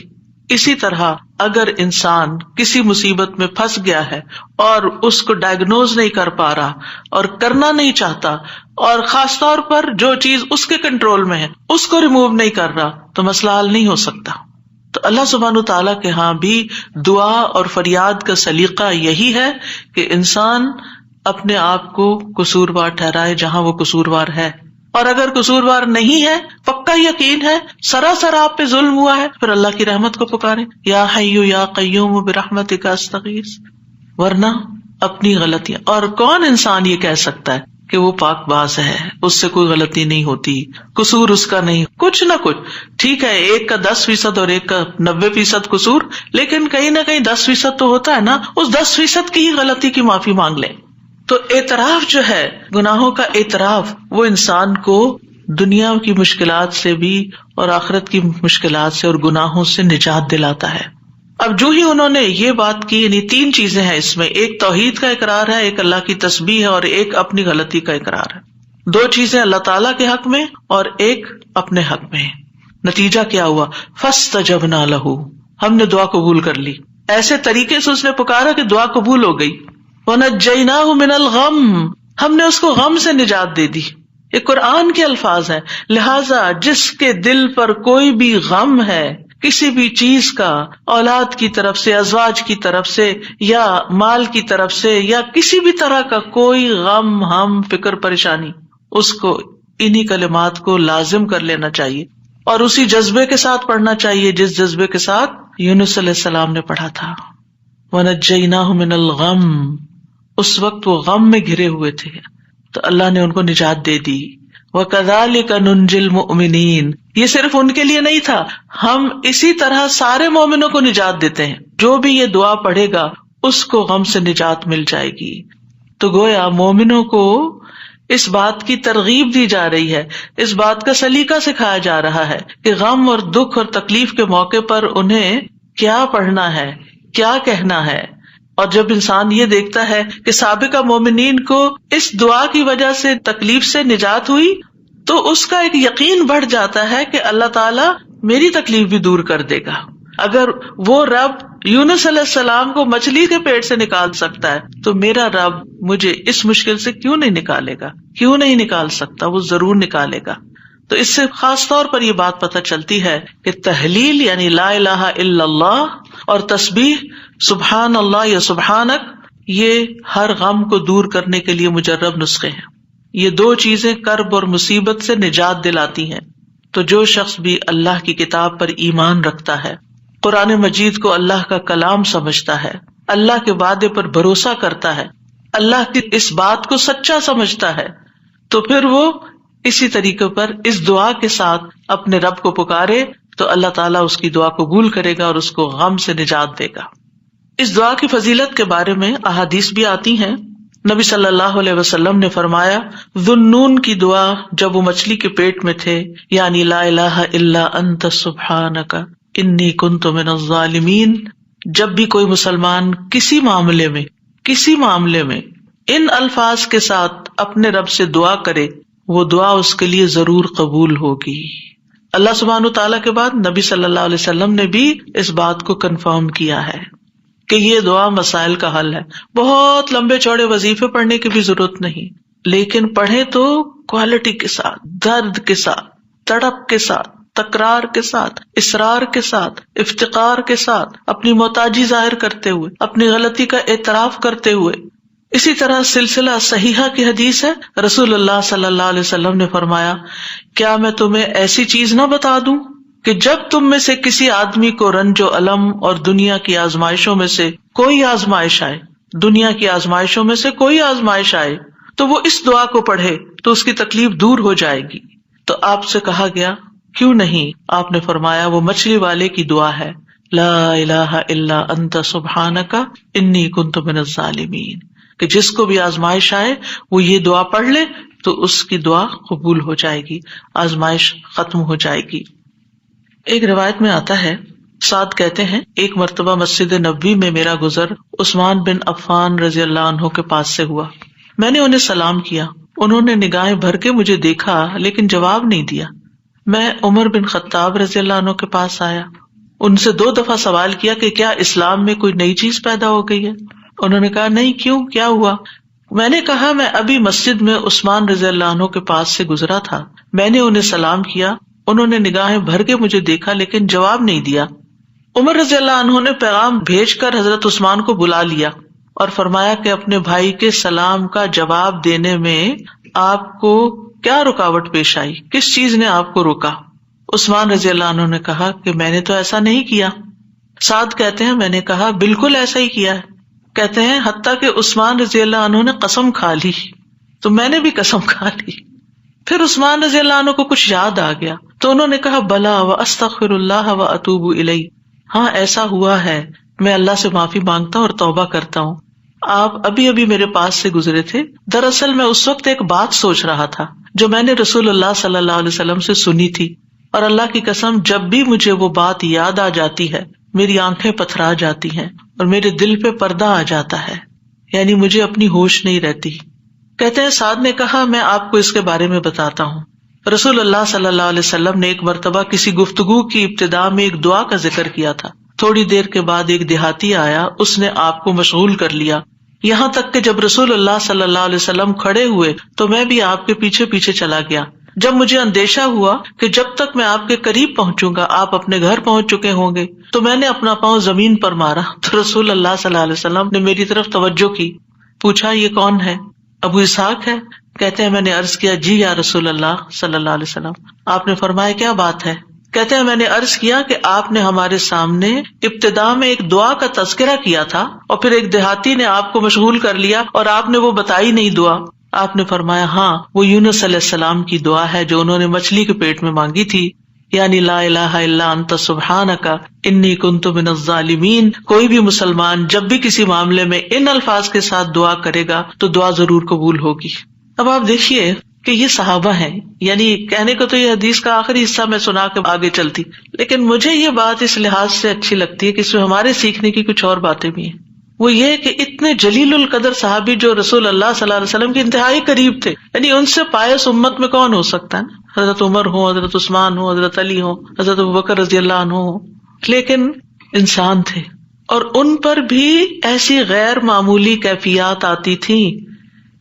اسی طرح اگر انسان کسی مصیبت میں پھنس گیا ہے اور اس کو ڈائگنوز نہیں کر پا رہا اور کرنا نہیں چاہتا، اور خاص طور پر جو چیز اس کے کنٹرول میں ہے اس کو ریموو نہیں کر رہا، تو مسئلہ حل نہیں ہو سکتا۔ تو اللہ سبحانہ تعالیٰ کے ہاں بھی دعا اور فریاد کا سلیقہ یہی ہے کہ انسان اپنے آپ کو قصوروار ٹھہرائے جہاں وہ قصوروار ہے، اور اگر قصوروار نہیں ہے، پکا یقین ہے سراسر آپ پہ ظلم ہوا ہے، پھر اللہ کی رحمت کو پکارے، یا حی یا قیوم برحمتک استغیث، ورنہ اپنی غلطیاں۔ اور کون انسان یہ کہہ سکتا ہے کہ وہ پاک باز ہے، اس سے کوئی غلطی نہیں ہوتی، قصور اس کا نہیں، کچھ نہ کچھ، ٹھیک ہے ایک کا 10% اور ایک کا 90% قصور، لیکن کہیں نہ کہیں 10% تو ہوتا ہے نا، اس 10% کی ہی غلطی کی معافی مانگ لیں۔ تو اعتراف جو ہے، گناہوں کا اعتراف، وہ انسان کو دنیا کی مشکلات سے بھی اور آخرت کی مشکلات سے اور گناہوں سے نجات دلاتا ہے۔ اب جو ہی انہوں نے یہ بات کی، یعنی 3 چیزیں ہیں اس میں، ایک توحید کا اقرار ہے، ایک اللہ کی تسبیح ہے، اور ایک اپنی غلطی کا اقرار ہے۔ 2 چیزیں اللہ تعالیٰ کے حق میں اور ایک اپنے حق میں۔ نتیجہ کیا ہوا؟ فاستجبنا لہ، ہم نے دعا قبول کر لی، ایسے طریقے سے اس نے پکارا کہ دعا قبول ہو گئی۔ ونجیناہ من الغم، ہم نے اس کو غم سے نجات دے دی۔ یہ قرآن کے الفاظ ہیں، لہذا جس کے دل پر کوئی بھی غم ہے، کسی بھی چیز کا، اولاد کی طرف سے، ازواج کی طرف سے، یا مال کی طرف سے، یا کسی بھی طرح کا کوئی غم، ہم، فکر، پریشانی، اس کو انہی کلمات کو لازم کر لینا چاہیے اور اسی جذبے کے ساتھ پڑھنا چاہیے جس جذبے کے ساتھ یونس علیہ السلام نے پڑھا تھا۔ وَنَجَّيْنَاهُ مِنَ الْغَمِّ، اس وقت وہ غم میں گھرے ہوئے تھے تو اللہ نے ان کو نجات دے دی۔ وَكَذَلِكَ نُنْجِي الْمُؤْمِنِينَ، یہ صرف ان کے لیے نہیں تھا، ہم اسی طرح سارے مومنوں کو نجات دیتے ہیں، جو بھی یہ دعا پڑھے گا اس کو غم سے نجات مل جائے گی۔ تو گویا مومنوں کو اس بات کی ترغیب دی جا رہی ہے، اس بات کا سلیقہ سکھایا جا رہا ہے کہ غم اور دکھ اور تکلیف کے موقع پر انہیں کیا پڑھنا ہے، کیا کہنا ہے۔ اور جب انسان یہ دیکھتا ہے کہ سابقہ مومنین کو اس دعا کی وجہ سے تکلیف سے نجات ہوئی، تو اس کا ایک یقین بڑھ جاتا ہے کہ اللہ تعالیٰ میری تکلیف بھی دور کر دے گا۔ اگر وہ رب یونس علیہ السلام کو مچھلی کے پیٹ سے نکال سکتا ہے تو میرا رب مجھے اس مشکل سے کیوں نہیں نکالے گا، کیوں نہیں نکال سکتا، وہ ضرور نکالے گا۔ تو اس سے خاص طور پر یہ بات پتہ چلتی ہے کہ تحلیل یعنی لا الہ الا اللہ اور تسبیح سبحان اللہ یا سبحانک، یہ ہر غم کو دور کرنے کے لیے مجرب نسخے ہیں۔ یہ دو چیزیں کرب اور مصیبت سے نجات دلاتی ہیں۔ تو جو شخص بھی اللہ کی کتاب پر ایمان رکھتا ہے، قرآن مجید کو اللہ کا کلام سمجھتا ہے، اللہ کے وعدے پر بھروسہ کرتا ہے، اللہ کی اس بات کو سچا سمجھتا ہے، تو پھر وہ اسی طریقے پر اس دعا کے ساتھ اپنے رب کو پکارے تو اللہ تعالیٰ اس کی دعا قبول کرے گا اور اس کو غم سے نجات دے گا۔ اس دعا کی فضیلت کے بارے میں احادیث بھی آتی ہیں۔ نبی صلی اللہ علیہ وسلم نے فرمایا، ذو النون کی دعا جب وہ مچھلی کے پیٹ میں تھے، یعنی لا الہ الا انت سبحانک انی کنت من الظالمین، جب بھی کوئی مسلمان کسی معاملے میں ان الفاظ کے ساتھ اپنے رب سے دعا کرے، وہ دعا اس کے لیے ضرور قبول ہوگی۔ اللہ سبحانہ تعالیٰ کے بعد نبی صلی اللہ علیہ وسلم نے بھی اس بات کو کنفرم کیا ہے کہ یہ دعا مسائل کا حل ہے۔ بہت لمبے چوڑے وظیفے پڑھنے کی بھی ضرورت نہیں، لیکن پڑھیں تو کوالٹی کے ساتھ، درد کے ساتھ، تڑپ کے ساتھ، تکرار کے ساتھ، اصرار کے ساتھ، افتقار کے ساتھ، اپنی محتاجی ظاہر کرتے ہوئے، اپنی غلطی کا اعتراف کرتے ہوئے۔ اسی طرح سلسلہ صحیحہ کی حدیث ہے، رسول اللہ صلی اللہ علیہ وسلم نے فرمایا، کیا میں تمہیں ایسی چیز نہ بتا دوں کہ جب تم میں سے کسی آدمی کو رنج و الم اور دنیا کی آزمائشوں میں سے کوئی آزمائش آئے تو وہ اس دعا کو پڑھے تو اس کی تکلیف دور ہو جائے گی۔ تو آپ سے کہا گیا کیوں نہیں؟ آپ نے فرمایا وہ مچھلی والے کی دعا ہے، لا الہ الا انت سبحانک انی کنت من الظالمین، کہ جس کو بھی آزمائش آئے وہ یہ دعا پڑھ لے تو اس کی دعا قبول ہو جائے گی، آزمائش ختم ہو جائے گی۔ ایک روایت میں آتا ہے، سعد کہتے ہیں، ایک مرتبہ مسجد نبوی میں میرا گزر عثمان بن عفان رضی اللہ عنہ کے پاس سے ہوا۔ میں نے انہیں سلام کیا، انہوں نے نگاہیں بھر کے مجھے دیکھا لیکن جواب نہیں دیا۔ میں عمر بن خطاب رضی اللہ عنہ کے پاس آیا، ان سے 2 دفعہ سوال کیا کہ کیا اسلام میں کوئی نئی چیز پیدا ہو گئی ہے؟ انہوں نے کہا نہیں، کیوں، کیا ہوا؟ میں نے کہا میں ابھی مسجد میں عثمان رضی اللہ عنہ کے پاس سے گزرا تھا، میں نے انہیں سلام کیا، انہوں نے نگاہیں بھر کے مجھے دیکھا لیکن جواب نہیں دیا۔ عمر رضی اللہ عنہ نے پیغام بھیج کر حضرت عثمان کو بلا لیا اور فرمایا کہ اپنے بھائی کے سلام کا جواب دینے میں آپ کو کیا رکاوٹ پیش آئی، کس چیز نے آپ کو روکا؟ عثمان رضی اللہ عنہ نے کہا کہ میں نے تو ایسا نہیں کیا۔ سعد کہتے ہیں میں نے کہا بالکل ایسا ہی کیا ہے۔ کہتے ہیں حتیٰ کہ عثمان رضی اللہ عنہ نے قسم کھا لی تو میں نے بھی قسم کھا لی۔ پھر عثمان رضی اللہ عنہ کو کچھ یاد آ گیا تو انہوں نے کہا بلا واستغفر اللہ واتوب الیہ، ہاں ایسا ہوا ہے، میں اللہ سے معافی مانگتا ہوں اور توبہ کرتا ہوں۔ آپ ابھی ابھی میرے پاس سے گزرے تھے، دراصل میں اس وقت ایک بات سوچ رہا تھا جو میں نے رسول اللہ صلی اللہ علیہ وسلم سے سنی تھی، اور اللہ کی قسم جب بھی مجھے وہ بات یاد آ جاتی ہے میری آنکھیں پتھرا جاتی ہیں اور میرے دل پہ پردہ آ جاتا ہے، یعنی مجھے اپنی ہوش نہیں رہتی۔ کہتے ہیں سعد نے کہا میں آپ کو اس کے بارے میں بتاتا ہوں۔ رسول اللہ صلی اللہ علیہ وسلم نے ایک مرتبہ کسی گفتگو کی ابتدا میں ایک دعا کا ذکر کیا تھا، تھوڑی دیر کے بعد ایک دیہاتی آیا، اس نے آپ کو مشغول کر لیا، یہاں تک کہ جب رسول اللہ صلی اللہ علیہ وسلم کھڑے ہوئے تو میں بھی آپ کے پیچھے پیچھے چلا گیا۔ جب مجھے اندیشہ ہوا کہ جب تک میں آپ کے قریب پہنچوں گا آپ اپنے گھر پہنچ چکے ہوں گے تو میں نے اپنا پاؤں زمین پر مارا تو رسول اللہ صلی اللہ علیہ وسلم نے میری طرف توجہ کی، پوچھا یہ کون ہے؟ ابو اسحاق ہے؟ کہتے ہیں میں نے عرض کیا جی یا رسول اللہ صلی اللہ علیہ وسلم۔ آپ نے فرمایا کیا بات ہے؟ کہتے ہیں میں نے عرض کیا کہ آپ نے ہمارے سامنے ابتدا میں ایک دعا کا تذکرہ کیا تھا اور پھر ایک دیہاتی نے آپ کو مشغول کر لیا اور آپ نے وہ بتائی نہیں دعا۔ آپ نے فرمایا ہاں وہ یونس علیہ السلام کی دعا ہے جو انہوں نے مچھلی کے پیٹ میں مانگی تھی، یعنی لا الہ الا انت سبحانک انی کنت من الظالمین. کوئی بھی مسلمان جب بھی کسی معاملے میں ان الفاظ کے ساتھ دعا کرے گا تو دعا ضرور قبول ہوگی. اب آپ دیکھیے کہ یہ صحابہ ہیں، یعنی کہنے کو تو یہ حدیث کا آخری حصہ میں سنا کے آگے چلتی، لیکن مجھے یہ بات اس لحاظ سے اچھی لگتی ہے کہ اس میں ہمارے سیکھنے کی کچھ اور باتیں بھی ہیں. وہ یہ کہ اتنے جلیل القدر صحابی جو رسول اللہ صلی اللہ علیہ وسلم کے انتہائی قریب تھے، یعنی ان سے پائس امت میں کون ہو سکتا ہے نا؟ حضرت عمر ہو، حضرت عثمان ہو، حضرت علی ہو، حضرت ابوبکر رضی اللہ عنہ ہو، لیکن انسان تھے اور ان پر بھی ایسی غیر معمولی کیفیات آتی تھیں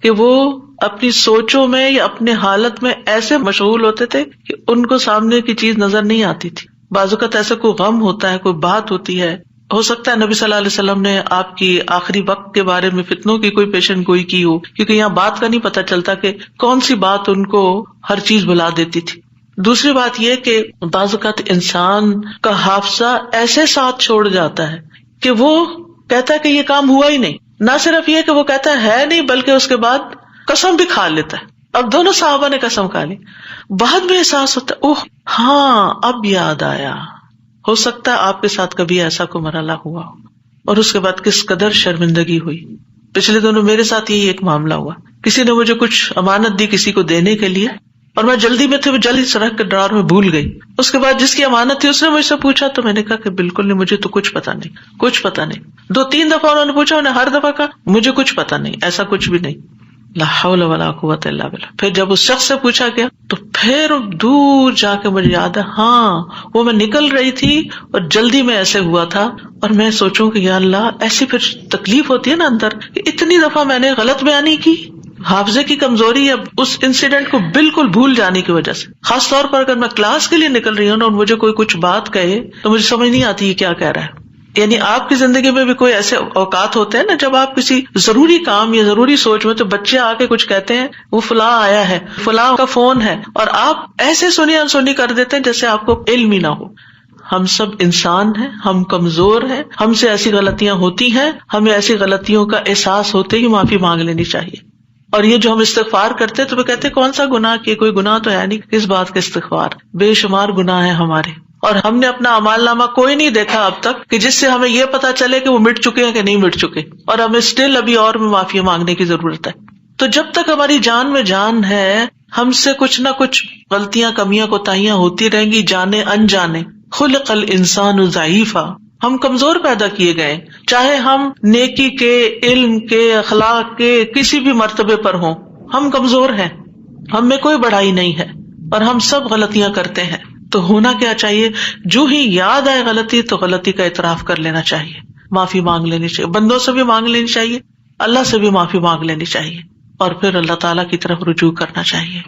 کہ وہ اپنی سوچوں میں یا اپنے حالت میں ایسے مشغول ہوتے تھے کہ ان کو سامنے کی چیز نظر نہیں آتی تھی. بعض اوقات ایسا کوئی غم ہوتا ہے، کوئی بات ہوتی ہے، ہو سکتا ہے نبی صلی اللہ علیہ وسلم نے آپ کی آخری وقت کے بارے میں فتنوں کی کوئی پیشن گوئی کی ہو، کیونکہ یہاں بات کا نہیں پتا چلتا کہ کون سی بات ان کو ہر چیز بھلا دیتی تھی. دوسری بات یہ کہ بعض اوقات انسان کا حافظہ ایسے ساتھ چھوڑ جاتا ہے کہ وہ کہتا ہے کہ یہ کام ہوا ہی نہیں. نہ صرف یہ کہ وہ کہتا ہے نہیں، بلکہ اس کے بعد قسم بھی کھا لیتا ہے. اب دونوں صحابہ نے قسم کھا لی، بعد میں احساس ہوتا ہے اوہ ہاں اب یاد آیا. ہو سکتا ہے آپ کے ساتھ کبھی ایسا کوئی مرحلہ ہوا ہو اور اس کے بعد کس قدر شرمندگی ہوئی. پچھلے دنوں میرے ساتھ یہی ایک معاملہ ہوا. کسی نے مجھے کچھ امانت دی کسی کو دینے کے لیے، اور میں جلدی میں تھی، وہ جلدی سے رکھ کے ڈرار میں بھول گئی. اس کے بعد جس کی امانت تھی اس نے مجھ سے پوچھا تو میں نے کہا کہ بالکل نہیں، مجھے تو کچھ پتا نہیں، کچھ پتا نہیں. 2-3 دفعہ انہوں نے پوچھا، انہیں ہر دفعہ کہا مجھے کچھ پتا نہیں، ایسا کچھ بھی نہیں. لا حول ولا قوت الا باللہ. پھر جب اس شخص سے پوچھا گیا تو پھر دور جا کے مجھے یاد ہے، ہاں وہ میں نکل رہی تھی اور جلدی میں ایسے ہوا تھا. اور میں سوچوں کہ یا اللہ، ایسی پھر تکلیف ہوتی ہے نا اندر کہ اتنی دفعہ میں نے غلط بیانی کی. حافظے کی کمزوری اب اس انسیڈنٹ کو بالکل بھول جانے کی وجہ سے. خاص طور پر اگر میں کلاس کے لیے نکل رہی ہوں اور مجھے کوئی کچھ بات کہے تو مجھے سمجھ نہیں آتی یہ کیا کہہ رہا ہے. یعنی آپ کی زندگی میں بھی کوئی ایسے اوقات ہوتے ہیں نا جب آپ کسی ضروری کام یا ضروری سوچ میں، تو بچے آ کے کچھ کہتے ہیں وہ فلاں آیا ہے، فلاں کا فون ہے، اور آپ ایسے سنی انسنی کر دیتے ہیں جیسے آپ کو علم ہی نہ ہو. ہم سب انسان ہیں، ہم کمزور ہیں، ہم سے ایسی غلطیاں ہوتی ہیں، ہمیں ایسی غلطیوں کا احساس ہوتے ہی معافی مانگ لینی چاہیے. اور یہ جو ہم استغفار کرتے ہیں تو وہ کہتے ہیں کون سا گناہ کیا، کوئی گناہ تو ہے نہیں، کس بات کا استغفار، بے شمار گناہ ہیں ہمارے. اور ہم نے اپنا اعمال نامہ کوئی نہیں دیکھا اب تک کہ جس سے ہمیں یہ پتا چلے کہ وہ مٹ چکے ہیں کہ نہیں مٹ چکے، اور ہمیں اسٹل ابھی اور بھی معافی مانگنے کی ضرورت ہے. تو جب تک ہماری جان میں جان ہے، ہم سے کچھ نہ کچھ غلطیاں، کمیاں، کوتاہیاں ہوتی رہیں گی، جانے انجانے. خلق الانسان ضعیفا، ہم کمزور پیدا کیے گئے، چاہے ہم نیکی کے، علم کے، اخلاق کے کسی بھی مرتبے پر ہوں، ہم کمزور ہیں، ہم میں کوئی بڑائی نہیں ہے اور ہم سب غلطیاں کرتے ہیں. تو ہونا کیا چاہیے، جو ہی یاد آئے غلطی تو غلطی کا اعتراف کر لینا چاہیے، معافی مانگ لینی چاہیے. بندوں سے بھی مانگ لینی چاہیے، اللہ سے بھی معافی مانگ لینی چاہیے، اور پھر اللہ تعالیٰ کی طرف رجوع کرنا چاہیے.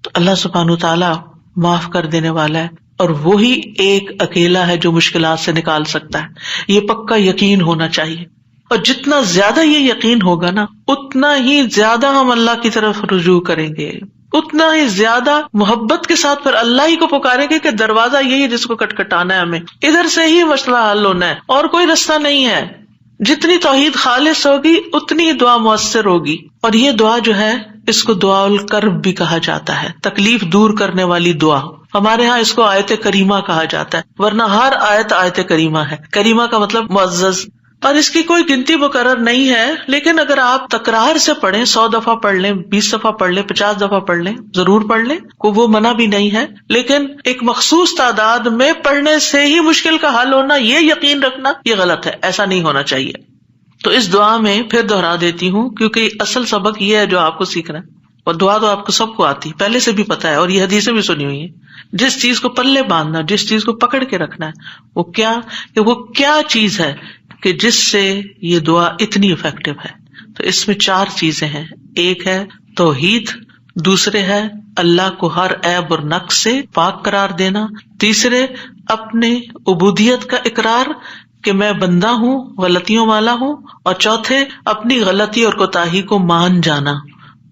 تو اللہ سبحانہ وتعالیٰ معاف کر دینے والا ہے، اور وہی ایک اکیلا ہے جو مشکلات سے نکال سکتا ہے. یہ پکا یقین ہونا چاہیے، اور جتنا زیادہ یہ یقین ہوگا نا، اتنا ہی زیادہ ہم اللہ کی طرف رجوع کریں گے، اتنا ہی زیادہ محبت کے ساتھ پھر اللہ ہی کو پکاریں گے کہ دروازہ یہی ہے جس کو کٹکھٹانا ہے، ہمیں ادھر سے ہی مسئلہ حل ہونا ہے اور کوئی رستہ نہیں ہے. جتنی توحید خالص ہوگی اتنی دعا مؤثر ہوگی. اور یہ دعا جو ہے اس کو دعا الکرب بھی کہا جاتا ہے، تکلیف دور کرنے والی دعا. ہمارے ہاں اس کو آیت کریمہ کہا جاتا ہے، ورنہ ہر آیت آیت کریمہ ہے. کریمہ کا مطلب معزز، اور اس کی کوئی گنتی مقرر نہیں ہے. لیکن اگر آپ تکرار سے پڑھیں، 100 دفعہ پڑھ لیں، 20 دفعہ پڑھ لیں، 50 دفعہ پڑھ لیں، ضرور پڑھ لیں، کو وہ منع بھی نہیں ہے. لیکن ایک مخصوص تعداد میں پڑھنے سے ہی مشکل کا حل ہونا، یہ یقین رکھنا یہ غلط ہے، ایسا نہیں ہونا چاہیے. تو اس دعا میں پھر دوہرا دیتی ہوں کیونکہ اصل سبق یہ ہے جو آپ کو سیکھنا ہے. اور دعا تو آپ کو سب کو آتی، پہلے سے بھی پتا ہے، اور یہ حدیثیں بھی سنی ہوئی ہیں. جس چیز کو پلے باندھنا، جس چیز کو پکڑ کے رکھنا ہے، وہ کیا چیز ہے کہ جس سے یہ دعا اتنی افیکٹو ہے. تو اس میں 4 چیزیں ہیں. ایک ہے توحید، دوسرے ہے اللہ کو ہر عیب اور نقص سے پاک قرار دینا، تیسرے اپنے عبودیت کا اقرار کہ میں بندہ ہوں، غلطیوں والا ہوں، اور چوتھے اپنی غلطی اور کوتاہی کو مان جانا،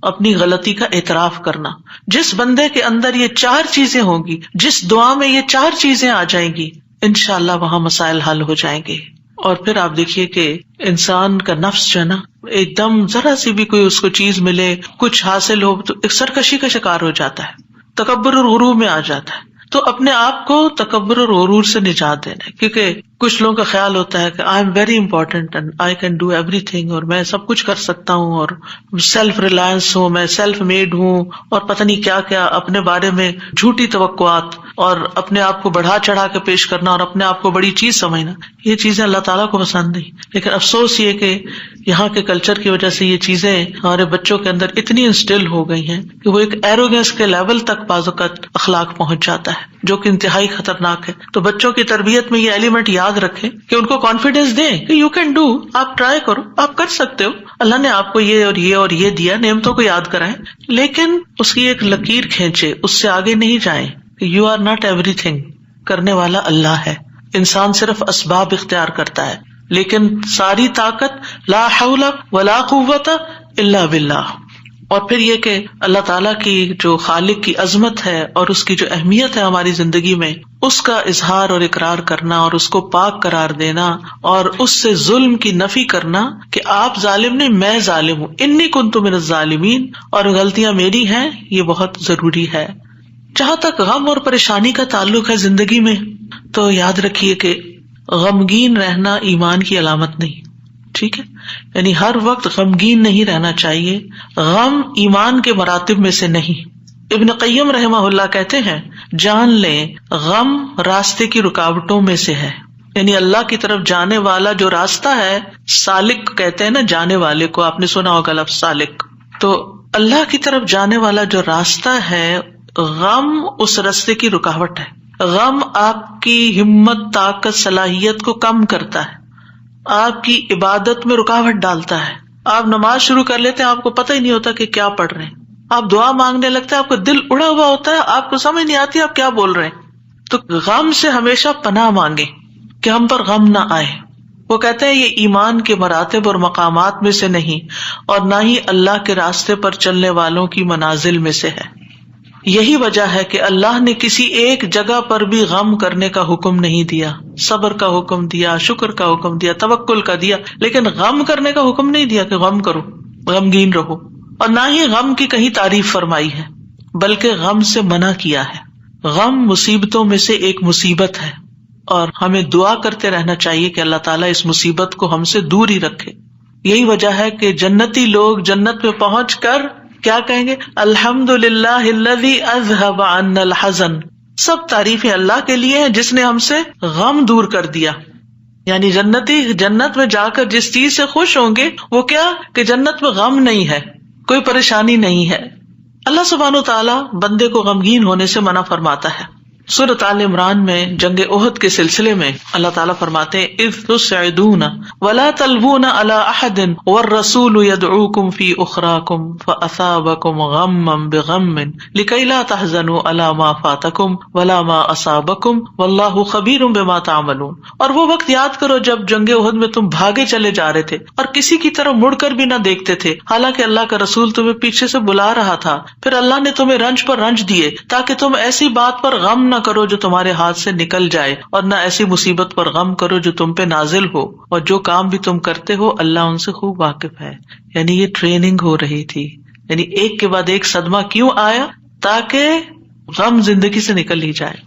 اپنی غلطی کا اعتراف کرنا. جس بندے کے اندر یہ 4 چیزیں ہوں گی، جس دعا میں یہ 4 چیزیں آ جائیں گی، انشاءاللہ وہاں مسائل حل ہو جائیں گے. اور پھر آپ دیکھیے کہ انسان کا نفس جو ہے نا، ایک دم ذرا سی بھی کوئی اس کو چیز ملے، کچھ حاصل ہو تو ایک سرکشی کا شکار ہو جاتا ہے، تکبر اور غرور میں آ جاتا ہے. تو اپنے آپ کو تکبر اور غرور سے نجات دینا ہے، کیونکہ کچھ لوگوں کا خیال ہوتا ہے کہ I am very important and I can do every thing, اور میں سب کچھ کر سکتا ہوں، اور سیلف ریلائنس ہوں، میں سیلف میڈ ہوں، اور پتہ نہیں کیا کیا اپنے بارے میں جھوٹی توقعات اور اپنے آپ کو بڑھا چڑھا کے پیش کرنا اور اپنے آپ کو بڑی چیز سمجھنا، یہ چیزیں اللہ تعالیٰ کو پسند نہیں. لیکن افسوس یہ کہ یہاں کے کلچر کی وجہ سے یہ چیزیں ہمارے بچوں کے اندر اتنی انسٹل ہو گئی ہیں کہ وہ ایک ایروگنس کے لیول تک بعض اوقات اخلاق پہنچ جاتا ہے، جو کہ انتہائی خطرناک ہے. تو بچوں کی تربیت میں یہ ایلیمنٹ یاد رکھیں کہ ان کو کانفیڈینس دیں کہ یو کین ڈو، آپ ٹرائی کرو، آپ کر سکتے ہو، اللہ نے آپ کو یہ اور یہ اور یہ دیا، نعمتوں کو یاد کرائیں، لیکن اس کی ایک لکیر کھینچے، اس سے آگے نہیں جائیں کہ یو آر ناٹ ایوری تھنگ. کرنے والا اللہ ہے، انسان صرف اسباب اختیار کرتا ہے، لیکن ساری طاقت لا حول ولا قوت الا باللہ. اور پھر یہ کہ اللہ تعالیٰ کی جو خالق کی عظمت ہے اور اس کی جو اہمیت ہے ہماری زندگی میں، اس کا اظہار اور اقرار کرنا اور اس کو پاک قرار دینا اور اس سے ظلم کی نفی کرنا کہ آپ ظالم نہیں، میں ظالم ہوں، انی کنت من الظالمین، اور غلطیاں میری ہیں، یہ بہت ضروری ہے. جہاں تک غم اور پریشانی کا تعلق ہے زندگی میں، تو یاد رکھیے کہ غمگین رہنا ایمان کی علامت نہیں، ٹھیک ہے؟ یعنی ہر وقت غمگین نہیں رہنا چاہیے، غم ایمان کے مراتب میں سے نہیں. ابن قیم رحمہ اللہ کہتے ہیں جان لیں غم راستے کی رکاوٹوں میں سے ہے. یعنی اللہ کی طرف جانے والا جو راستہ ہے، سالک کہتے ہیں نا جانے والے کو، آپ نے سنا ہوگا لفظ سالک. تو اللہ کی طرف جانے والا جو راستہ ہے، غم اس راستے کی رکاوٹ ہے. غم آپ کی ہمت، طاقت، صلاحیت کو کم کرتا ہے، آپ کی عبادت میں رکاوٹ ڈالتا ہے. آپ نماز شروع کر لیتے ہیں، آپ کو پتہ ہی نہیں ہوتا کہ کیا پڑھ رہے ہیں. آپ دعا مانگنے لگتے ہیں، آپ کا دل اڑا ہوا ہوتا ہے، آپ کو سمجھ نہیں آتی آپ کیا بول رہے ہیں. تو غم سے ہمیشہ پناہ مانگے کہ ہم پر غم نہ آئے. وہ کہتے ہیں یہ ایمان کے مراتب اور مقامات میں سے نہیں، اور نہ ہی اللہ کے راستے پر چلنے والوں کی منازل میں سے ہے. یہی وجہ ہے کہ اللہ نے کسی ایک جگہ پر بھی غم کرنے کا حکم نہیں دیا. صبر کا حکم دیا، شکر کا حکم دیا، توکل کا دیا، لیکن غم کرنے کا حکم نہیں دیا کہ غم کرو، غمگین رہو. اور نہ ہی غم کی کہیں تعریف فرمائی ہے، بلکہ غم سے منع کیا ہے. غم مصیبتوں میں سے ایک مصیبت ہے، اور ہمیں دعا کرتے رہنا چاہیے کہ اللہ تعالیٰ اس مصیبت کو ہم سے دور ہی رکھے. یہی وجہ ہے کہ جنتی لوگ جنت میں پہنچ کر کیا کہیں گے؟ الحمدللہ الذی اذہب عنا الحزن. سب تعریفیں اللہ کے لیے ہیں جس نے ہم سے غم دور کر دیا. یعنی جنتی جنت میں جا کر جس چیز سے خوش ہوں گے وہ کیا کہ جنت میں غم نہیں ہے، کوئی پریشانی نہیں ہے. اللہ سبحانہ وتعالی بندے کو غمگین ہونے سے منع فرماتا ہے. سورۃ آل عمران میں جنگ احد کے سلسلے میں اللہ تعالیٰ فرماتے ہیں اذ تسعدون ولا تلوون علی احد والرسول يدعوكم في اخراكم فاصابكم غما بغم لكي لا تحزنوا على ما فاتكم ولا ما اصابكم والله خبير بما تعملون. اور وہ وقت یاد کرو جب جنگ احد میں تم بھاگے چلے جا رہے تھے اور کسی کی طرف مڑ کر بھی نہ دیکھتے تھے، حالانکہ اللہ کا رسول تمہیں پیچھے سے بلا رہا تھا. پھر اللہ نے تمہیں رنج پر رنج دیے تاکہ تم ایسی بات پر غم نہ کرو جو تمہارے ہاتھ سے نکل جائے، اور نہ ایسی مصیبت پر غم کرو جو تم پہ نازل ہو، اور جو کام بھی تم کرتے ہو اللہ ان سے خوب واقف ہے. یعنی یہ ٹریننگ ہو رہی تھی، یعنی ایک کے بعد ایک صدمہ کیوں آیا؟ تاکہ غم زندگی سے نکل ہی جائے.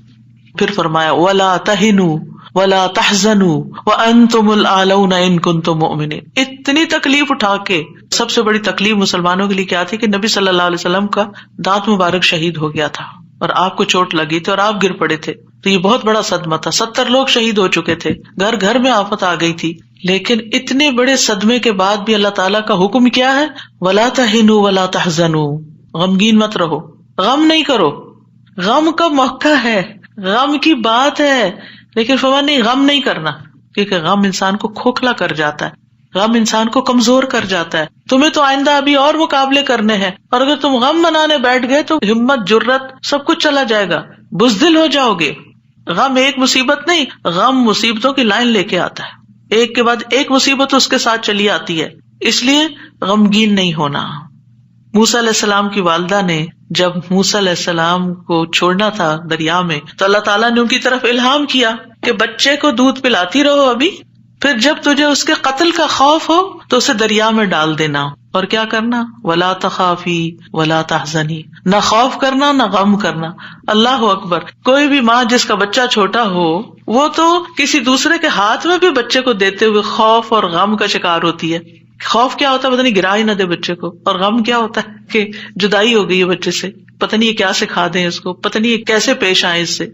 پھر فرمایا وَلَا تَهِنُوا وَلَا تَحْزَنُوا وَأَنْتُمُ الْأَعْلَوْنَ إِن كُنتُم مُؤْمِنِينَ. اتنی تکلیف اٹھا کے، سب سے بڑی تکلیف مسلمانوں کے لیے کیا تھی کہ نبی صلی اللہ علیہ وسلم کا دانت مبارک شہید ہو گیا تھا اور آپ کو چوٹ لگی تھی اور آپ گر پڑے تھے. تو یہ بہت بڑا صدمہ تھا. 70 لوگ شہید ہو چکے تھے، گھر گھر میں آفت آ گئی تھی. لیکن اتنے بڑے صدمے کے بعد بھی اللہ تعالیٰ کا حکم کیا ہے؟ وَلَا تَهِنُوا وَلَا تَحْزَنُوا. غمگین مت رہو، غم نہیں کرو. غم کا موقع ہے، غم کی بات ہے، لیکن فرمان نہیں غم نہیں کرنا، کیونکہ غم انسان کو کھوکھلا کر جاتا ہے، غم انسان کو کمزور کر جاتا ہے. تمہیں تو آئندہ ابھی اور مقابلے کرنے ہیں، اور اگر تم غم منانے بیٹھ گئے تو ہمت، جرت سب کچھ چلا جائے گا، بزدل ہو جاؤ گے. غم ایک مصیبت نہیں، غم مصیبتوں کی لائن لے کے آتا ہے، ایک کے بعد ایک مصیبت اس کے ساتھ چلی آتی ہے. اس لیے غمگین نہیں ہونا. موسیٰ علیہ السلام کی والدہ نے جب موسیٰ علیہ السلام کو چھوڑنا تھا دریا میں، تو اللہ تعالیٰ نے ان کی طرف الہام کیا کہ بچے کو دودھ پلاتی رہو ابھی، پھر جب تجھے اس کے قتل کا خوف ہو تو اسے دریا میں ڈال دینا اور کیا کرنا؟ ولا تخافی ولا تحزنی، نہ خوف کرنا نہ غم کرنا. اللہ اکبر. کوئی بھی ماں جس کا بچہ چھوٹا ہو وہ تو کسی دوسرے کے ہاتھ میں بھی بچے کو دیتے ہوئے خوف اور غم کا شکار ہوتی ہے. خوف کیا ہوتا ہے؟ پتہ نہیں گرا ہی نہ دے بچے کو. اور غم کیا ہوتا ہے کہ جدائی ہو گئی ہے بچے سے، پتہ نہیں یہ کیا سکھا دیں اس کو، پتہ نہیں یہ کیسے پیش آئے اس سے.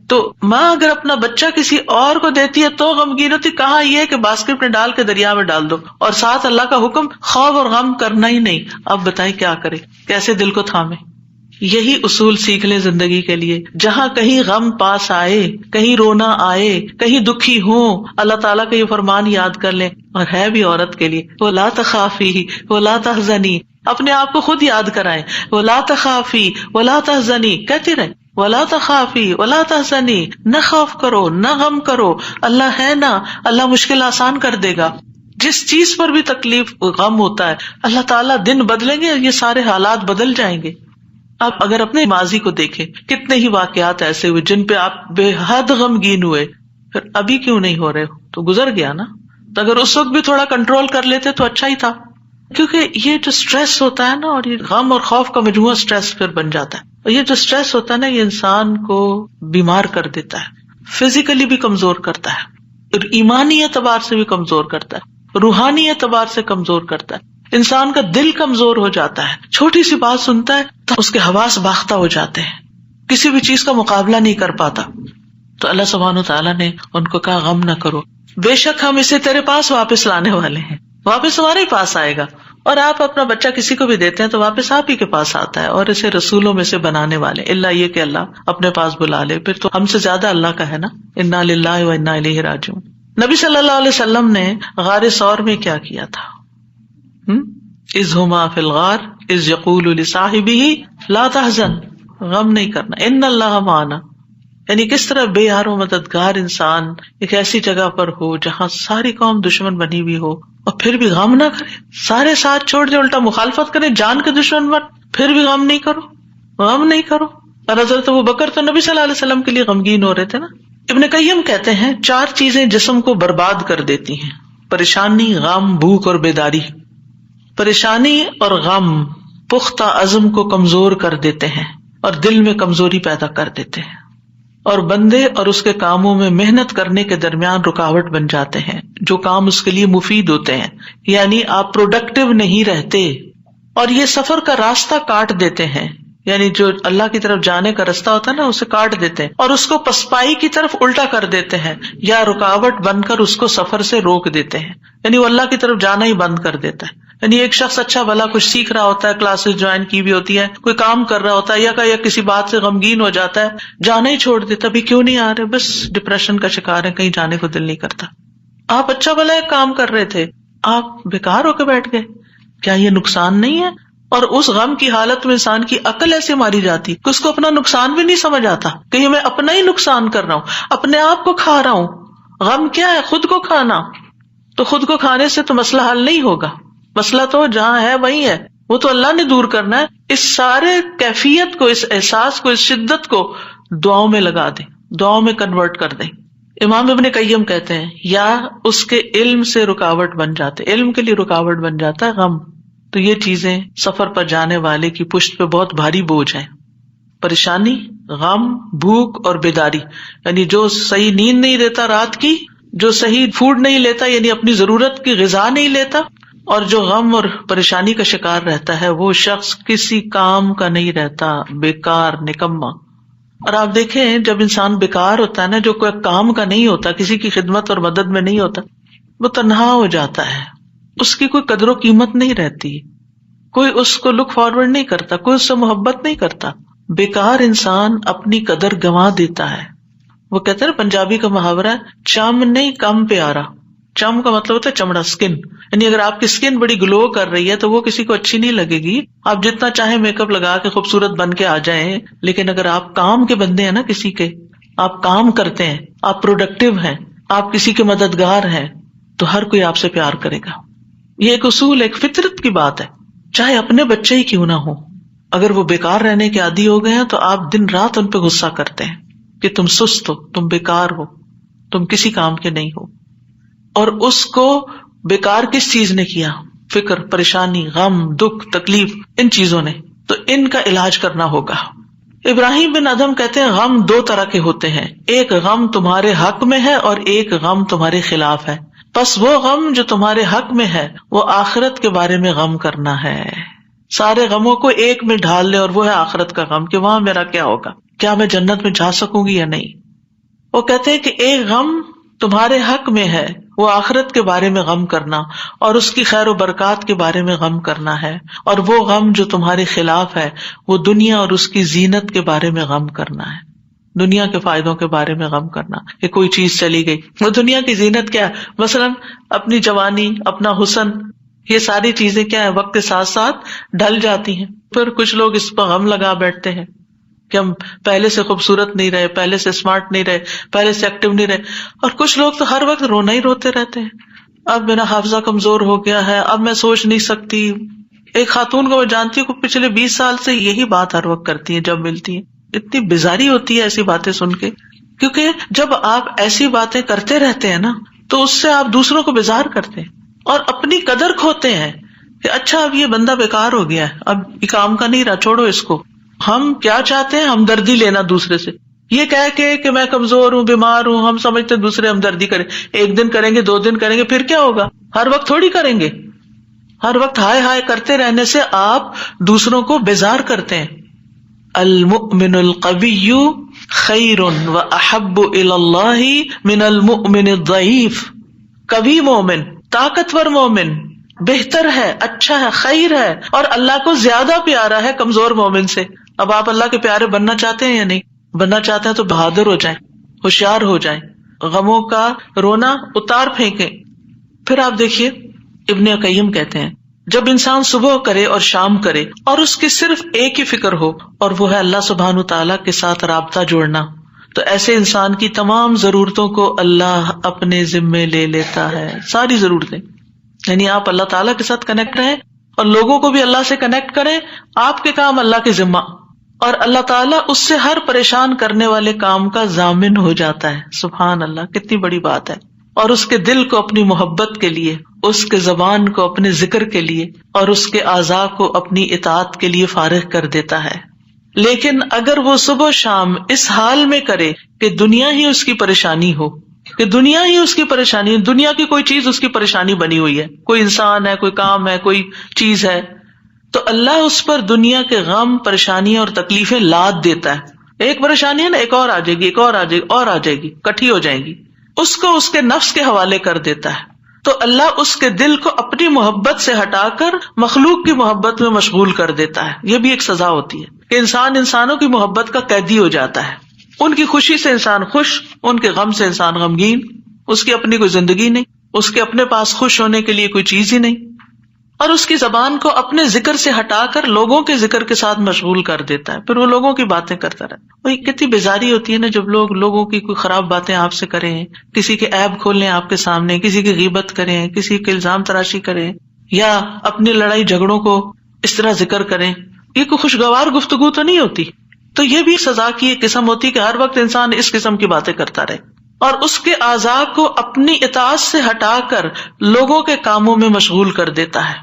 تو ماں اگر اپنا بچہ کسی اور کو دیتی ہے تو غمگین ہوتی. کہاں یہ کہ باسکٹ میں ڈال کے دریا میں ڈال دو، اور ساتھ اللہ کا حکم خوف اور غم کرنا ہی نہیں. اب بتائیں کیا کرے، کیسے دل کو تھامے. یہی اصول سیکھ لیں زندگی کے لیے. جہاں کہیں غم پاس آئے، کہیں رونا آئے، کہیں دکھی ہوں، اللہ تعالیٰ کا یہ فرمان یاد کر لیں. اور ہے بھی عورت کے لیے، وَلَا تَخَافِي وَلَا تَحْزَنِي. اپنے آپ کو خود یاد کرائیں. وَلَا تَخَافِي وَلَا تَحْزَنِي کہتی رہیں. وَلَا تَخَافِي وَلَا تَحْزَنِي، نہ خوف کرو نہ غم کرو، اللہ ہے نا، اللہ مشکل آسان کر دے گا. جس چیز پر بھی تکلیف غم ہوتا ہے اللہ تعالیٰ دن بدلیں گے، یہ سارے حالات بدل جائیں گے. آپ اگر اپنے ماضی کو دیکھیں، کتنے ہی واقعات ایسے ہوئے جن پہ آپ بے حد غمگین ہوئے، پھر ابھی کیوں نہیں ہو رہے ہو؟ تو گزر گیا نا. تو اگر اس وقت بھی تھوڑا کنٹرول کر لیتے تو اچھا ہی تھا. کیونکہ یہ جو سٹریس ہوتا ہے نا، اور یہ غم اور خوف کا مجموعہ سٹریس پھر بن جاتا ہے. اور یہ جو سٹریس ہوتا ہے نا، یہ انسان کو بیمار کر دیتا ہے، فزیکلی بھی کمزور کرتا ہے، اور ایمانی اعتبار سے بھی کمزور کرتا ہے، روحانی اعتبار سے کمزور کرتا ہے. انسان کا دل کمزور ہو جاتا ہے، چھوٹی سی بات سنتا ہے تو اس کے حواس باختہ ہو جاتے ہیں، کسی بھی چیز کا مقابلہ نہیں کر پاتا. تو اللہ سبحانہ تعالیٰ نے ان کو کہا غم نہ کرو، بے شک ہم اسے تیرے پاس واپس لانے والے ہیں، واپس ہمارے پاس آئے گا. اور آپ اپنا بچہ کسی کو بھی دیتے ہیں تو واپس آپ ہی کے پاس آتا ہے، اور اسے رسولوں میں سے بنانے والے، اللہ یہ کہ اللہ اپنے پاس بلا لے، پھر تو ہم سے زیادہ اللہ کا ہے نا. انا للہ و انا الیہ راجعون. نبی صلی اللہ علیہ وسلم نے غار ثور میں کیا کیا تھا؟ اذ ہما فی الغار اذ یقول لصاحبہ لا تحزن، غم نہیں کرنا، ان اللہ معنا. یعنی کس طرح بے یار و مددگار انسان ایک ایسی جگہ پر ہو جہاں ساری قوم دشمن بنی ہوئی ہو اور پھر بھی غم نہ کرے، سارے ساتھ چھوڑ دے، الٹا مخالفت کرے، جان کے دشمن بن، پھر بھی غم نہیں کرو، غم نہیں کرو. اور حضرت ابوبکر تو نبی صلی اللہ علیہ وسلم کے لیے غمگین ہو رہے تھے نا. ابن قیم کہتے ہیں 4 چیزیں جسم کو برباد کر دیتی ہیں: پریشانی، غم، بھوک اور بیداری. پریشانی اور غم پختہ عزم کو کمزور کر دیتے ہیں اور دل میں کمزوری پیدا کر دیتے ہیں، اور بندے اور اس کے کاموں میں محنت کرنے کے درمیان رکاوٹ بن جاتے ہیں جو کام اس کے لیے مفید ہوتے ہیں. یعنی آپ پروڈکٹیو نہیں رہتے، اور یہ سفر کا راستہ کاٹ دیتے ہیں. یعنی جو اللہ کی طرف جانے کا راستہ ہوتا ہے نا، اسے کاٹ دیتے ہیں اور اس کو پسپائی کی طرف الٹا کر دیتے ہیں، یا رکاوٹ بن کر اس کو سفر سے روک دیتے ہیں. یعنی وہ اللہ کی طرف جانا ہی بند کر دیتا ہے. یعنی ایک شخص اچھا بھلا کچھ سیکھ رہا ہوتا ہے، کلاسز جوائن کی بھی ہوتی ہے، کوئی کام کر رہا ہوتا ہے، یا کسی بات سے غمگین ہو جاتا ہے، جانا ہی چھوڑ دیتا. ابھی کیوں نہیں آ رہے؟ بس ڈپریشن کا شکار ہے، کہیں جانے کو دل نہیں کرتا. آپ اچھا بھلا ایک کام کر رہے تھے، آپ بیکار ہو کے بیٹھ گئے، کیا یہ نقصان نہیں ہے؟ اور اس غم کی حالت میں انسان کی عقل ایسے ماری جاتی کہ اس کو اپنا نقصان بھی نہیں سمجھ آتا کہ میں اپنا ہی نقصان کر رہا ہوں، اپنے آپ کو کھا رہا ہوں. غم کیا ہے؟ خود کو کھانا. تو خود کو کھانے سے تو مسئلہ حل نہیں ہوگا. مسئلہ تو جہاں ہے وہی ہے، وہ تو اللہ نے دور کرنا ہے. اس سارے کیفیت کو، اس احساس کو، اس شدت کو دعاؤں میں لگا دیں، دعاؤں میں کنورٹ کر دیں. امام ابن قیم کہتے ہیں یا اس کے علم سے رکاوٹ بن جاتے، علم کے لیے رکاوٹ بن جاتا ہے غم. تو یہ چیزیں سفر پر جانے والے کی پشت پہ بہت بھاری بوجھ ہیں. پریشانی، غم، بھوک اور بیداری. یعنی جو صحیح نیند نہیں لیتا رات کی، جو صحیح فوڈ نہیں لیتا، یعنی اپنی ضرورت کی غذا نہیں لیتا، اور جو غم اور پریشانی کا شکار رہتا ہے، وہ شخص کسی کام کا نہیں رہتا، بیکار، نکما. اور آپ دیکھیں جب انسان بیکار ہوتا ہے نا، جو کوئی کام کا نہیں ہوتا، کسی کی خدمت اور مدد میں نہیں ہوتا، وہ تنہا ہو جاتا ہے، اس کی کوئی قدر و قیمت نہیں رہتی، کوئی اس کو لک فارورڈ نہیں کرتا، کوئی اس سے محبت نہیں کرتا. بیکار انسان اپنی قدر گنوا دیتا ہے. وہ کہتے ہیں پنجابی کا محاورہ ہے، چم نہیں کم پیارا. چم کا مطلب ہوتا ہے چمڑا، اسکن. یعنی اگر آپ کی اسکن بڑی گلو کر رہی ہے تو وہ کسی کو اچھی نہیں لگے گی. آپ جتنا چاہیں میک اپ لگا کے خوبصورت بن کے آ جائیں، لیکن اگر آپ کام کے بندے ہیں نا، کسی کے آپ کام کرتے ہیں، آپ پروڈکٹیو ہیں، آپ کسی کے مددگار ہیں، تو ہر کوئی آپ سے پیار کرے گا. یہ ایک اصول، ایک فطرت کی بات ہے. چاہے اپنے بچے ہی کیوں نہ ہو، اگر وہ بیکار رہنے کے عادی ہو گئے ہیں تو آپ دن رات ان پہ غصہ کرتے ہیں کہ تم سست ہو، تم بیکار ہو، تم کسی کام کے نہیں ہو. اور اس کو بیکار کس چیز نے کیا؟ فکر، پریشانی، غم، دکھ، تکلیف، ان چیزوں نے، تو ان کا علاج کرنا ہوگا۔ ابراہیم بن ادہم کہتے ہیں غم دو طرح کے ہوتے ہیں، ایک غم تمہارے حق میں ہے اور ایک غم تمہارے خلاف ہے، پس وہ غم جو تمہارے حق میں ہے وہ آخرت کے بارے میں غم کرنا ہے۔ سارے غموں کو ایک میں ڈھال لے، اور وہ ہے آخرت کا غم کہ وہاں میرا کیا ہوگا، کیا میں جنت میں جا سکوں گی یا نہیں۔ وہ کہتے ہیں کہ ایک غم تمہارے حق میں ہے، وہ آخرت کے بارے میں غم کرنا اور اس کی خیر و برکات کے بارے میں غم کرنا ہے، اور وہ غم جو تمہارے خلاف ہے وہ دنیا اور اس کی زینت کے بارے میں غم کرنا ہے، دنیا کے فائدوں کے بارے میں غم کرنا کہ کوئی چیز چلی گئی۔ وہ دنیا کی زینت کیا ہے؟ مثلاً اپنی جوانی، اپنا حسن، یہ ساری چیزیں کیا ہے وقت کے ساتھ ساتھ ڈھل جاتی ہیں۔ پھر کچھ لوگ اس پر غم لگا بیٹھتے ہیں کہ ہم پہلے سے خوبصورت نہیں رہے، پہلے سے اسمارٹ نہیں رہے، پہلے سے ایکٹیو نہیں رہے، اور کچھ لوگ تو ہر وقت رونا ہی روتے رہتے ہیں، اب میرا حافظہ کمزور ہو گیا ہے، اب میں سوچ نہیں سکتی۔ ایک خاتون کو میں جانتی ہوں کہ پچھلے 20 سال سے یہی بات ہر وقت کرتی ہے جب ملتی ہیں۔ اتنی بیزاری ہوتی ہے ایسی باتیں سن کے، کیونکہ جب آپ ایسی باتیں کرتے رہتے ہیں نا تو اس سے آپ دوسروں کو بیزار کرتے ہیں اور اپنی قدر کھوتے ہیں کہ اچھا اب یہ بندہ بیکار ہو گیا ہے، اب یہ کام کا نہیں رہا، چھوڑو اس کو۔ ہم کیا چاہتے ہیں؟ ہمدردی لینا دوسرے سے، یہ کہہ کے کہ میں کمزور ہوں، بیمار ہوں، ہم سمجھتے ہیں دوسرے ہمدردی کریں، ایک دن کریں گے، 2 دن کریں گے، پھر کیا ہوگا؟ ہر وقت تھوڑی کریں گے۔ ہر وقت ہائے ہائے کرتے رہنے سے آپ دوسروں کو بیزار کرتے ہیں۔ المؤمن القوی خیر واحب الی اللہ من المؤمن الضعیف، قوی مومن، طاقتور مومن بہتر ہے، اچھا ہے، خیر ہے، اور اللہ کو زیادہ پیارا ہے کمزور مومن سے۔ اب آپ اللہ کے پیارے بننا چاہتے ہیں یا نہیں؟ بننا چاہتے ہیں تو بہادر ہو جائیں، ہوشیار ہو جائیں، غموں کا رونا اتار پھینکیں۔ پھر آپ دیکھیے ابن قیم کہتے ہیں جب انسان صبح کرے اور شام کرے اور اس کی صرف ایک ہی فکر ہو اور وہ ہے اللہ سبحانہ تعالیٰ کے ساتھ رابطہ جوڑنا، تو ایسے انسان کی تمام ضرورتوں کو اللہ اپنے ذمے لے لیتا ہے، ساری ضرورتیں۔ یعنی آپ اللہ تعالیٰ کے ساتھ کنیکٹ رہیں اور لوگوں کو بھی اللہ سے کنیکٹ کریں، آپ کے کام اللہ کے ذمہ، اور اللہ تعالیٰ اس سے ہر پریشان کرنے والے کام کا ضامن ہو جاتا ہے۔ سبحان اللہ، کتنی بڑی بات ہے۔ اور اس کے دل کو اپنی محبت کے لیے، اس کے زبان کو اپنے ذکر کے لیے، اور اس کے اعضاء کو اپنی اطاعت کے لیے فارغ کر دیتا ہے۔ لیکن اگر وہ صبح شام اس حال میں کرے کہ دنیا ہی اس کی پریشانی ہو، کہ دنیا ہی اس کی پریشانی، دنیا کی کوئی چیز اس کی پریشانی بنی ہوئی ہے، کوئی انسان ہے، کوئی کام ہے، کوئی چیز ہے، تو اللہ اس پر دنیا کے غم، پریشانیاں اور تکلیفیں لاد دیتا ہے۔ ایک پریشانی ہے نا، ایک اور آ جائے گی، ایک اور آ جائے گی، اور آ جائے گی، کٹھی ہو جائیں گی، اس کو اس کے نفس کے حوالے کر دیتا ہے۔ تو اللہ اس کے دل کو اپنی محبت سے ہٹا کر مخلوق کی محبت میں مشغول کر دیتا ہے۔ یہ بھی ایک سزا ہوتی ہے کہ انسان انسانوں کی محبت کا قیدی ہو جاتا ہے، ان کی خوشی سے انسان خوش، ان کے غم سے انسان غمگین، اس کی اپنی کوئی زندگی نہیں، اس کے اپنے پاس خوش ہونے کے لیے کوئی چیز ہی نہیں، اور اس کی زبان کو اپنے ذکر سے ہٹا کر لوگوں کے ذکر کے ساتھ مشغول کر دیتا ہے، پھر وہ لوگوں کی باتیں کرتا رہتا ہے۔ وہی کتنی بیزاری ہوتی ہے نا جب لوگ لوگوں کی کوئی خراب باتیں آپ سے کریں، کسی کے عیب کھول لیں آپ کے سامنے، کسی کی غیبت کریں، کسی کے الزام تراشی کریں، یا اپنی لڑائی جھگڑوں کو اس طرح ذکر کریں، یہ کوئی خوشگوار گفتگو تو نہیں ہوتی۔ تو یہ بھی سزا کی ایک قسم ہوتی کہ ہر وقت انسان اس قسم کی باتیں کرتا رہے اور اس کے اعضاء کو اپنی اطاعت سے ہٹا کر لوگوں کے کاموں میں مشغول کر دیتا ہے۔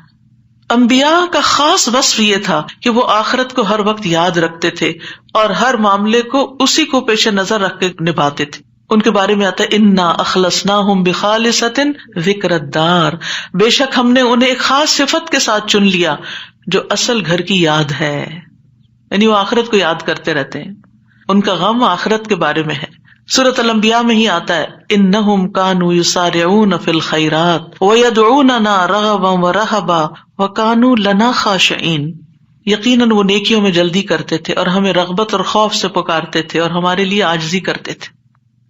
انبیاء کا خاص وصف یہ تھا کہ وہ آخرت کو ہر وقت یاد رکھتے تھے اور ہر معاملے کو اسی کو پیش نظر رکھ کے نبھاتے تھے۔ ان کے بارے میں آتا ہے انا اخلصناہم بخالصۃ ذکر الدار، بے شک ہم نے انہیں ایک خاص صفت کے ساتھ چن لیا جو اصل گھر کی یاد ہے، یعنی وہ آخرت کو یاد کرتے رہتے ہیں، ان کا غم آخرت کے بارے میں ہے۔ سورۃ الانبیاء میں ہی آتا ہے انہم کانوا یسارعون فی الخیرات ویدعوننا رغبا ورہبا وکانوا لنا خاشعین، یقیناً وہ نیکیوں میں جلدی کرتے تھے اور ہمیں رغبت اور خوف سے پکارتے تھے اور ہمارے لیے عاجزی کرتے تھے۔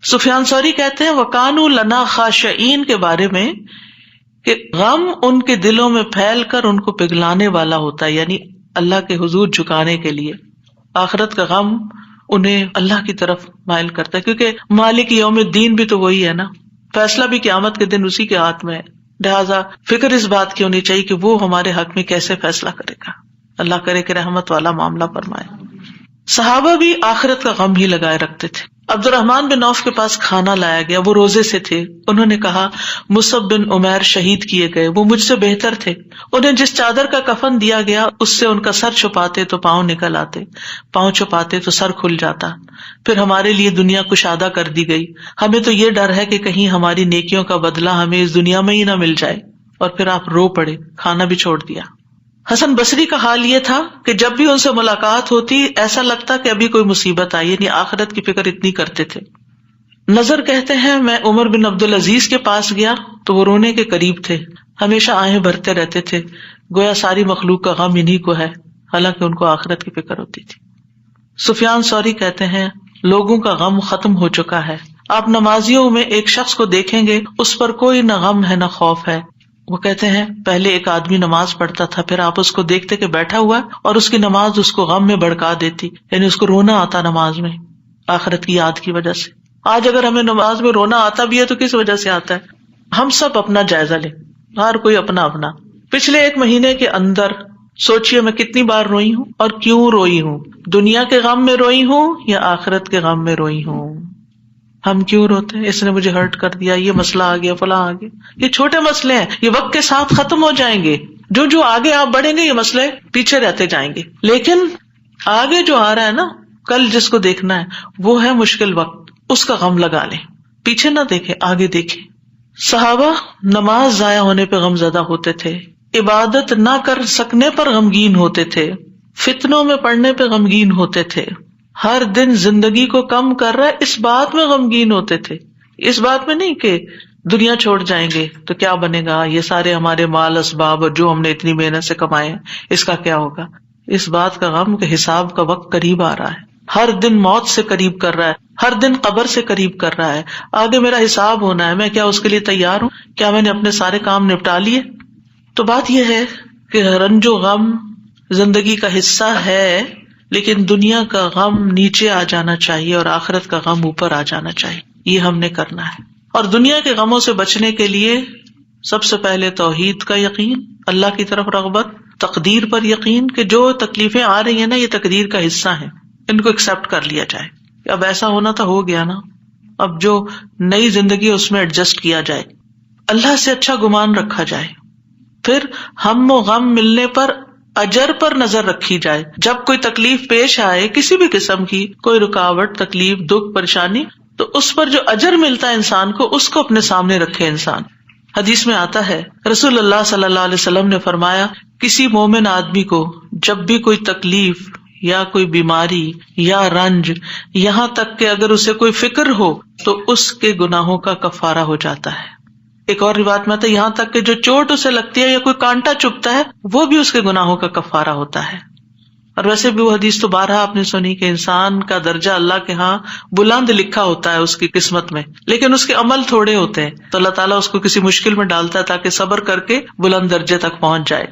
سفیان ثوری کہتے ہیں وکانوا لنا خاشعین کے بارے میں کہ غم ان کے دلوں میں پھیل کر ان کو پگھلانے والا ہوتا ہے، یعنی اللہ کے حضور جھکانے کے لیے۔ آخرت کا غم انہیں اللہ کی طرف مائل کرتا ہے، کیونکہ مالک یوم الدین بھی تو وہی ہے نا، فیصلہ بھی قیامت کے دن اسی کے ہاتھ میں ہے، لہٰذا فکر اس بات کی ہونی چاہیے کہ وہ ہمارے حق میں کیسے فیصلہ کرے گا۔ اللہ کرے کہ رحمت والا معاملہ فرمائے۔ صحابہ بھی آخرت کا غم ہی لگائے رکھتے تھے. عبد الرحمن بن عوف کے پاس کھانا لایا گیا، وہ روزے سے تھے. انہوں نے کہا مصعب بن عمیر شہید کیے گئے، وہ مجھ سے بہتر تھے. انہیں جس چادر کا کفن دیا گیا اس سے ان کا سر چھپاتے تو پاؤں نکل آتے، پاؤں چھپاتے تو سر کھل جاتا. پھر ہمارے لیے دنیا کشادہ کر دی گئی. ہمیں تو یہ ڈر ہے کہ کہیں ہماری نیکیوں کا بدلہ ہمیں اس دنیا میں ہی نہ مل جائے. اور پھر آپ رو پڑے، کھانا بھی چھوڑ دیا. حسن بصری کا حال یہ تھا کہ جب بھی ان سے ملاقات ہوتی ایسا لگتا کہ ابھی کوئی مصیبت آئی، یعنی آخرت کی فکر اتنی کرتے تھے. نظر کہتے ہیں میں عمر بن عبدالعزیز کے پاس گیا تو وہ رونے کے قریب تھے، ہمیشہ آہیں بھرتے رہتے تھے، گویا ساری مخلوق کا غم انہی کو ہے، حالانکہ ان کو آخرت کی فکر ہوتی تھی. سفیان ثوری کہتے ہیں لوگوں کا غم ختم ہو چکا ہے. آپ نمازیوں میں ایک شخص کو دیکھیں گے اس پر کوئی نہ غم ہے نہ خوف ہے. وہ کہتے ہیں پہلے ایک آدمی نماز پڑھتا تھا، پھر آپ اس کو دیکھتے کہ بیٹھا ہوا ہے اور اس کی نماز اس کو غم میں بھڑکا دیتی، یعنی اس کو رونا آتا نماز میں آخرت کی یاد کی وجہ سے. آج اگر ہمیں نماز میں رونا آتا بھی ہے تو کس وجہ سے آتا ہے؟ ہم سب اپنا جائزہ لیں، ہر کوئی اپنا اپنا. پچھلے ایک مہینے کے اندر سوچئے میں کتنی بار روئی ہوں اور کیوں روئی ہوں. دنیا کے غم میں روئی ہوں یا آخرت کے غم میں روئی ہوں. ہم کیوں روتے ہیں؟ اس نے مجھے ہرٹ کر دیا، یہ مسئلہ آ گیا، فلاں آ گیا. یہ چھوٹے مسئلے ہیں، یہ وقت کے ساتھ ختم ہو جائیں گے. جو آگے آپ بڑھیں گے یہ مسئلے پیچھے رہتے جائیں گے. لیکن آگے جو آ رہا ہے نا، کل جس کو دیکھنا ہے وہ ہے مشکل وقت، اس کا غم لگا لیں. پیچھے نہ دیکھیں، آگے دیکھیں. صحابہ نماز ضائع ہونے پہ غم زدہ ہوتے تھے، عبادت نہ کر سکنے پر غمگین ہوتے تھے، فتنوں میں پڑنے پہ غمگین ہوتے تھے، ہر دن زندگی کو کم کر رہا ہے اس بات میں غمگین ہوتے تھے. اس بات میں نہیں کہ دنیا چھوڑ جائیں گے تو کیا بنے گا، یہ سارے ہمارے مال اسباب اور جو ہم نے اتنی محنت سے کمائے ہیں اس کا کیا ہوگا. اس بات کا غم کہ حساب کا وقت قریب آ رہا ہے، ہر دن موت سے قریب کر رہا ہے، ہر دن قبر سے قریب کر رہا ہے. آگے میرا حساب ہونا ہے، میں کیا اس کے لیے تیار ہوں؟ کیا میں نے اپنے سارے کام نپٹا لیے؟ تو بات یہ ہے کہ رنج و غم زندگی کا حصہ ہے، لیکن دنیا کا غم نیچے آ جانا چاہیے اور آخرت کا غم اوپر آ جانا چاہیے. یہ ہم نے کرنا ہے. اور دنیا کے غموں سے بچنے کے لیے سب سے پہلے توحید کا یقین، اللہ کی طرف رغبت، تقدیر پر یقین کہ جو تکلیفیں آ رہی ہیں نا یہ تقدیر کا حصہ ہیں، ان کو ایکسپٹ کر لیا جائے کہ اب ایسا ہونا تو ہو گیا نا، اب جو نئی زندگی اس میں ایڈجسٹ کیا جائے، اللہ سے اچھا گمان رکھا جائے. پھر ہم و غم ملنے پر اجر پر نظر رکھی جائے. جب کوئی تکلیف پیش آئے کسی بھی قسم کی، کوئی رکاوٹ، تکلیف، دکھ، پریشانی، تو اس پر جو اجر ملتا ہے انسان کو، اس کو اپنے سامنے رکھے انسان. حدیث میں آتا ہے رسول اللہ صلی اللہ علیہ وسلم نے فرمایا کسی مومن آدمی کو جب بھی کوئی تکلیف یا کوئی بیماری یا رنج، یہاں تک کہ اگر اسے کوئی فکر ہو تو اس کے گناہوں کا کفارہ ہو جاتا ہے. ایک اور روایت میں آتا ہے یہاں تک کہ جو چوٹ اسے لگتی ہے یا کوئی کانٹا چبھتا ہے وہ بھی اس کے گناہوں کا کفارہ ہوتا ہے. اور ویسے بھی وہ حدیث تو بارہا آپ نے سنی کہ انسان کا درجہ اللہ کے ہاں بلند لکھا ہوتا ہے اس کی قسمت میں، لیکن اس کے عمل تھوڑے ہوتے ہیں، تو اللہ تعالیٰ اس کو کسی مشکل میں ڈالتا ہے تاکہ صبر کر کے بلند درجے تک پہنچ جائے.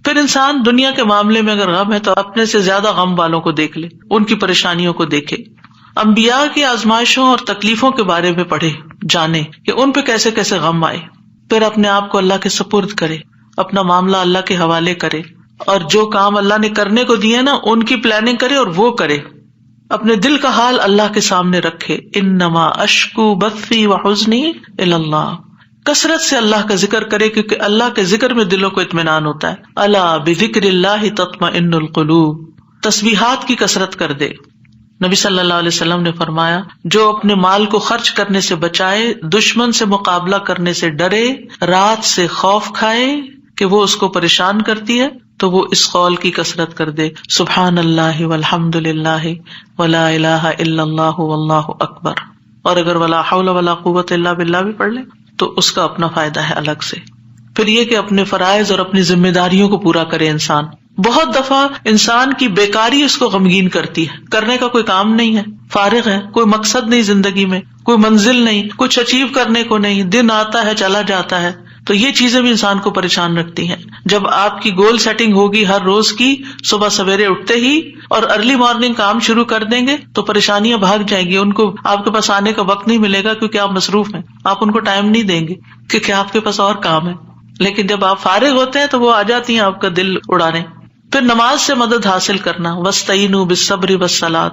پھر انسان دنیا کے معاملے میں اگر غم ہے تو اپنے سے زیادہ غم والوں کو دیکھ لے، ان کی پریشانیوں کو دیکھے، انبیاء کی آزمائشوں اور تکلیفوں کے بارے میں پڑھے، جانے کہ ان پہ کیسے کیسے غم آئے. پھر اپنے آپ کو اللہ کے سپرد کرے، اپنا معاملہ اللہ کے حوالے کرے، اور جو کام اللہ نے کرنے کو دیے نا ان کی پلاننگ کرے اور وہ کرے. اپنے دل کا حال اللہ کے سامنے رکھے. انما اشکو بثی وحزنی الی اللہ، کثرت سے اللہ کا ذکر کرے کیونکہ اللہ کے ذکر میں دلوں کو اطمینان ہوتا ہے. الا بذکر اللہ تطمئن القلوب، تسبیحات کی کثرت کر دے. نبی صلی اللہ علیہ وسلم نے فرمایا جو اپنے مال کو خرچ کرنے سے بچائے، دشمن سے مقابلہ کرنے سے ڈرے، رات سے خوف کھائے کہ وہ اس کو پریشان کرتی ہے، تو وہ اس قول کی کثرت کر دے سبحان اللہ والحمد للہ ولا الہ الا اللہ واللہ اکبر. اور اگر ولا حول ولا قوت الا باللہ بھی پڑھ لے تو اس کا اپنا فائدہ ہے الگ سے. پھر یہ کہ اپنے فرائض اور اپنی ذمہ داریوں کو پورا کرے انسان. بہت دفعہ انسان کی بیکاری اس کو غمگین کرتی ہے، کرنے کا کوئی کام نہیں ہے، فارغ ہے، کوئی مقصد نہیں زندگی میں، کوئی منزل نہیں، کچھ اچیو کرنے کو نہیں، دن آتا ہے چلا جاتا ہے. تو یہ چیزیں بھی انسان کو پریشان رکھتی ہیں. جب آپ کی گول سیٹنگ ہوگی ہر روز کی، صبح سویرے اٹھتے ہی اور ارلی مارننگ کام شروع کر دیں گے تو پریشانیاں بھاگ جائیں گی، ان کو آپ کے پاس آنے کا وقت نہیں ملے گا کیونکہ آپ مصروف ہیں، آپ ان کو ٹائم نہیں دیں گے کیونکہ آپ کے پاس اور کام ہے. لیکن جب آپ فارغ ہوتے ہیں تو وہ آ جاتی ہیں آپ کا دل اڑانے. پھر نماز سے مدد حاصل کرنا، وَاسْتَعِينُوا بِالصَّبْرِ وَالصَّلَاةِ،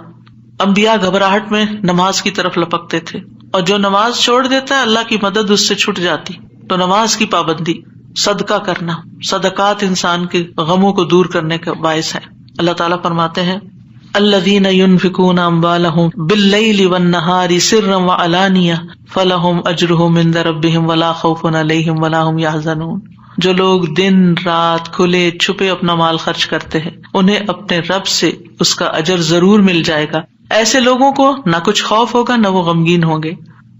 انبیاء گھبراہٹ میں نماز کی طرف لپکتے تھے، اور جو نماز چھوڑ دیتا ہے اللہ کی مدد اس سے چھٹ جاتی. تو نماز کی پابندی، صدقہ کرنا، صدقات انسان کے غموں کو دور کرنے کا باعث ہے. اللہ تعالیٰ فرماتے ہیں الذین ينفقون اموالهم باللیل والنہار سرا وعلانیہ فلہم اجرہم عند ربہم ولا خوف علیہم ولا هم يحزنون. جو لوگ دن رات کھلے چھپے اپنا مال خرچ کرتے ہیں انہیں اپنے رب سے اس کا اجر ضرور مل جائے گا. ایسے لوگوں کو نہ کچھ خوف ہوگا نہ وہ غمگین ہوں گے.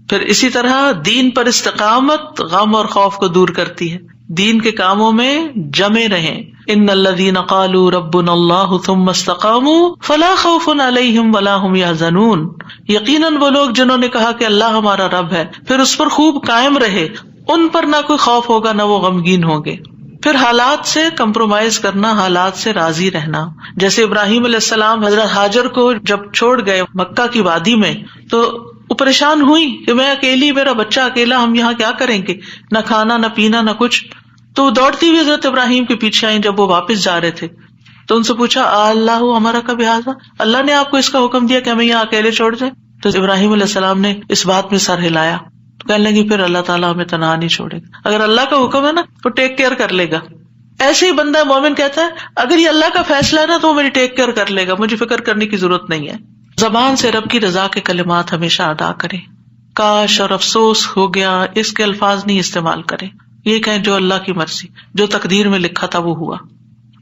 پھر اسی طرح دین پر استقامت غم اور خوف کو دور کرتی ہے. دین کے کاموں میں جمے رہیں. ان الذین قالوا ربنا اللہ ثم استقاموا فلا خوف علیہم ولا هم يحزنون. یقیناً وہ لوگ جنہوں نے کہا کہ اللہ ہمارا رب ہے پھر اس پر خوب قائم رہے، ان پر نہ کوئی خوف ہوگا نہ وہ غمگین ہوں گے. پھر حالات سے کمپرومائز کرنا، حالات سے راضی رہنا. جیسے ابراہیم علیہ السلام حضرت ہاجر کو جب چھوڑ گئے مکہ کی وادی میں تو وہ پریشان ہوئی کہ میں اکیلی، میرا بچہ اکیلا، ہم یہاں کیا کریں گے، نہ کھانا نہ پینا نہ کچھ. تو دوڑتی ہوئی حضرت ابراہیم کے پیچھے آئیں. جب وہ واپس جا رہے تھے تو ان سے پوچھا اللہ ہمارا کا بہذا، اللہ نے آپ کو اس کا حکم دیا کہ ہمیں یہاں اکیلے چھوڑ دیں؟ تو ابراہیم علیہ السلام نے اس بات میں سر ہلایا. کہنے لگی پھر اللہ تعالیٰ ہمیں تنہا نہیں چھوڑے گا، اگر اللہ کا حکم ہے نا تو ٹیک کیئر کر لے گا. ایسے ہی بندہ مومن کہتا ہے اگر یہ اللہ کا فیصلہ ہے نا تو وہ میری ٹیک کیئر کر لے گا، مجھے فکر کرنے کی ضرورت نہیں ہے. زبان سے رب کی رضا کے کلمات ہمیشہ ادا کرے. کاش اور افسوس ہو گیا اس کے الفاظ نہیں استعمال کرے. یہ کہیں جو اللہ کی مرضی، جو تقدیر میں لکھا تھا وہ ہوا.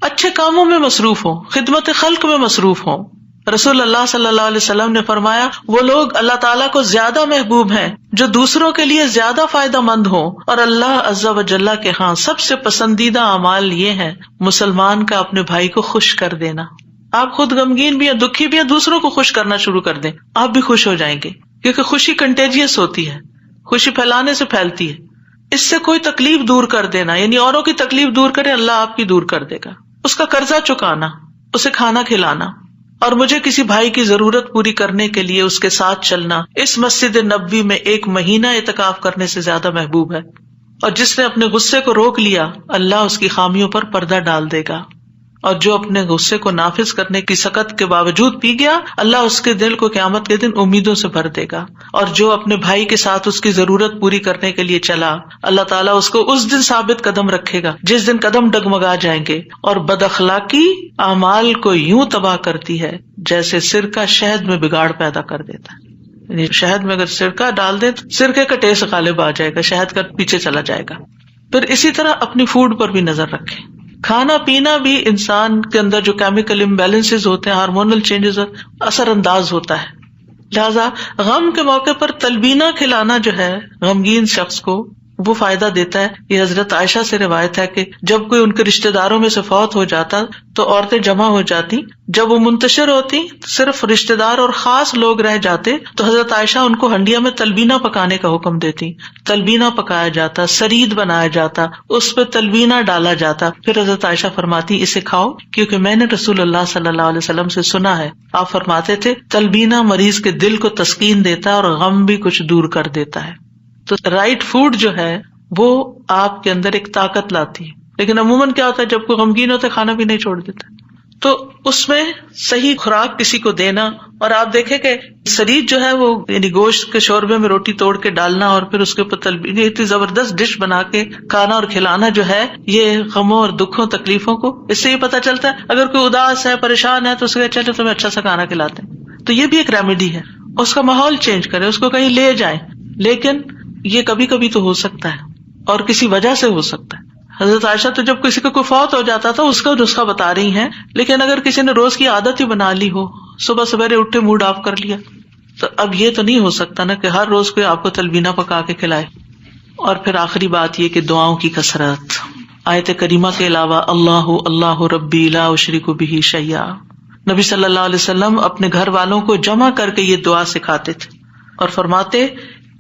اچھے کاموں میں مصروف ہوں، خدمت خلق میں مصروف ہوں. رسول اللہ صلی اللہ علیہ وسلم نے فرمایا وہ لوگ اللہ تعالیٰ کو زیادہ محبوب ہیں جو دوسروں کے لیے زیادہ فائدہ مند ہوں، اور اللہ عز و جل کے ہاں سب سے پسندیدہ اعمال یہ ہیں مسلمان کا اپنے بھائی کو خوش کر دینا. آپ خود غمگین بھی ہیں، دکھی بھی ہیں، دوسروں کو خوش کرنا شروع کر دیں، آپ بھی خوش ہو جائیں گے. کیونکہ خوشی کنٹیجیس ہوتی ہے، خوشی پھیلانے سے پھیلتی ہے. اس سے کوئی تکلیف دور کر دینا، یعنی اوروں کی تکلیف دور کرے اللہ آپ کی دور کر دے گا. اس کا قرضہ چکانا، اسے کھانا کھلانا، اور مجھے کسی بھائی کی ضرورت پوری کرنے کے لیے اس کے ساتھ چلنا اس مسجد نبوی میں 1 مہینہ اعتکاف کرنے سے زیادہ محبوب ہے. اور جس نے اپنے غصے کو روک لیا اللہ اس کی خامیوں پر پردہ ڈال دے گا، اور جو اپنے غصے کو نافذ کرنے کی سخت کے باوجود پی گیا اللہ اس کے دل کو قیامت کے دن امیدوں سے بھر دے گا. اور جو اپنے بھائی کے ساتھ اس کی ضرورت پوری کرنے کے لیے چلا اللہ تعالیٰ اس کو اس دن ثابت قدم رکھے گا جس دن قدم ڈگمگا جائیں گے. اور بد اخلاقی اعمال کو یوں تباہ کرتی ہے جیسے سرکہ شہد میں بگاڑ پیدا کر دیتا ہے. یعنی شہد میں اگر سرکہ ڈال دیں تو سرکے کا ٹیسٹ غالب آ جائے گا، شہد کا پیچھے چلا جائے گا. پھر اسی طرح اپنی فوڈ پر بھی نظر رکھیں. کھانا پینا بھی انسان کے اندر جو کیمیکل امبیلنسز ہوتے ہیں، ہارمونل چینجز اثر انداز ہوتا ہے. لہذا غم کے موقع پر تلبینہ کھلانا جو ہے غمگین شخص کو وہ فائدہ دیتا ہے. یہ حضرت عائشہ سے روایت ہے کہ جب کوئی ان کے رشتہ داروں میں سے فوت ہو جاتا تو عورتیں جمع ہو جاتی. جب وہ منتشر ہوتی صرف رشتہ دار اور خاص لوگ رہ جاتے تو حضرت عائشہ ان کو ہنڈیا میں تلبینہ پکانے کا حکم دیتی. تلبینہ پکایا جاتا، سرید بنایا جاتا، اس پہ تلبینہ ڈالا جاتا. پھر حضرت عائشہ فرماتی اسے کھاؤ کیونکہ میں نے رسول اللہ صلی اللہ علیہ وسلم سے سنا ہے آپ فرماتے تھے تلبینہ مریض کے دل کو تسکین دیتا ہے اور غم بھی کچھ دور کر دیتا ہے. تو رائٹ فوڈ جو ہے وہ آپ کے اندر ایک طاقت لاتی ہے. لیکن عموماً کیا ہوتا ہے جب کوئی غمگین ہوتا ہے کھانا بھی نہیں چھوڑ دیتا. تو اس میں صحیح خوراک کسی کو دینا. اور آپ دیکھیں کہ سرید جو ہے وہ یعنی گوشت کے شوربے میں روٹی توڑ کے ڈالنا اور پھر اس کے اوپر تلبینہ، اتنی زبردست ڈش بنا کے کھانا اور کھلانا جو ہے یہ غموں اور دکھوں تکلیفوں کو، اس سے یہ پتہ چلتا ہے اگر کوئی اداس ہے پریشان ہے تو اس کو چلے تمہیں اچھا سا کھانا کھلاتے ہیں. تو یہ بھی ایک ریمیڈی ہے. اس کا ماحول چینج کرے، اس کو کہیں لے جائیں. لیکن یہ کبھی کبھی تو ہو سکتا ہے اور کسی وجہ سے ہو سکتا ہے. حضرت عائشہ تو جب کسی کا کوئی فوت ہو جاتا تھا اس کا نسخہ بتا رہی ہیں. لیکن اگر کسی نے روز کی عادت ہی بنا لی ہو، صبح سویرے اٹھے موڈ آف کر لیا، تو اب یہ تو نہیں ہو سکتا نا کہ ہر روز کوئی آپ کو تلبینہ پکا کے کھلائے. اور پھر آخری بات یہ کہ دعاؤں کی کثرت. آیت کریمہ کے علاوہ اللہ اللہ ربی لا اشرک بہ شیئا، نبی صلی اللہ علیہ وسلم اپنے گھر والوں کو جمع کر کے یہ دعا سکھاتے تھے اور فرماتے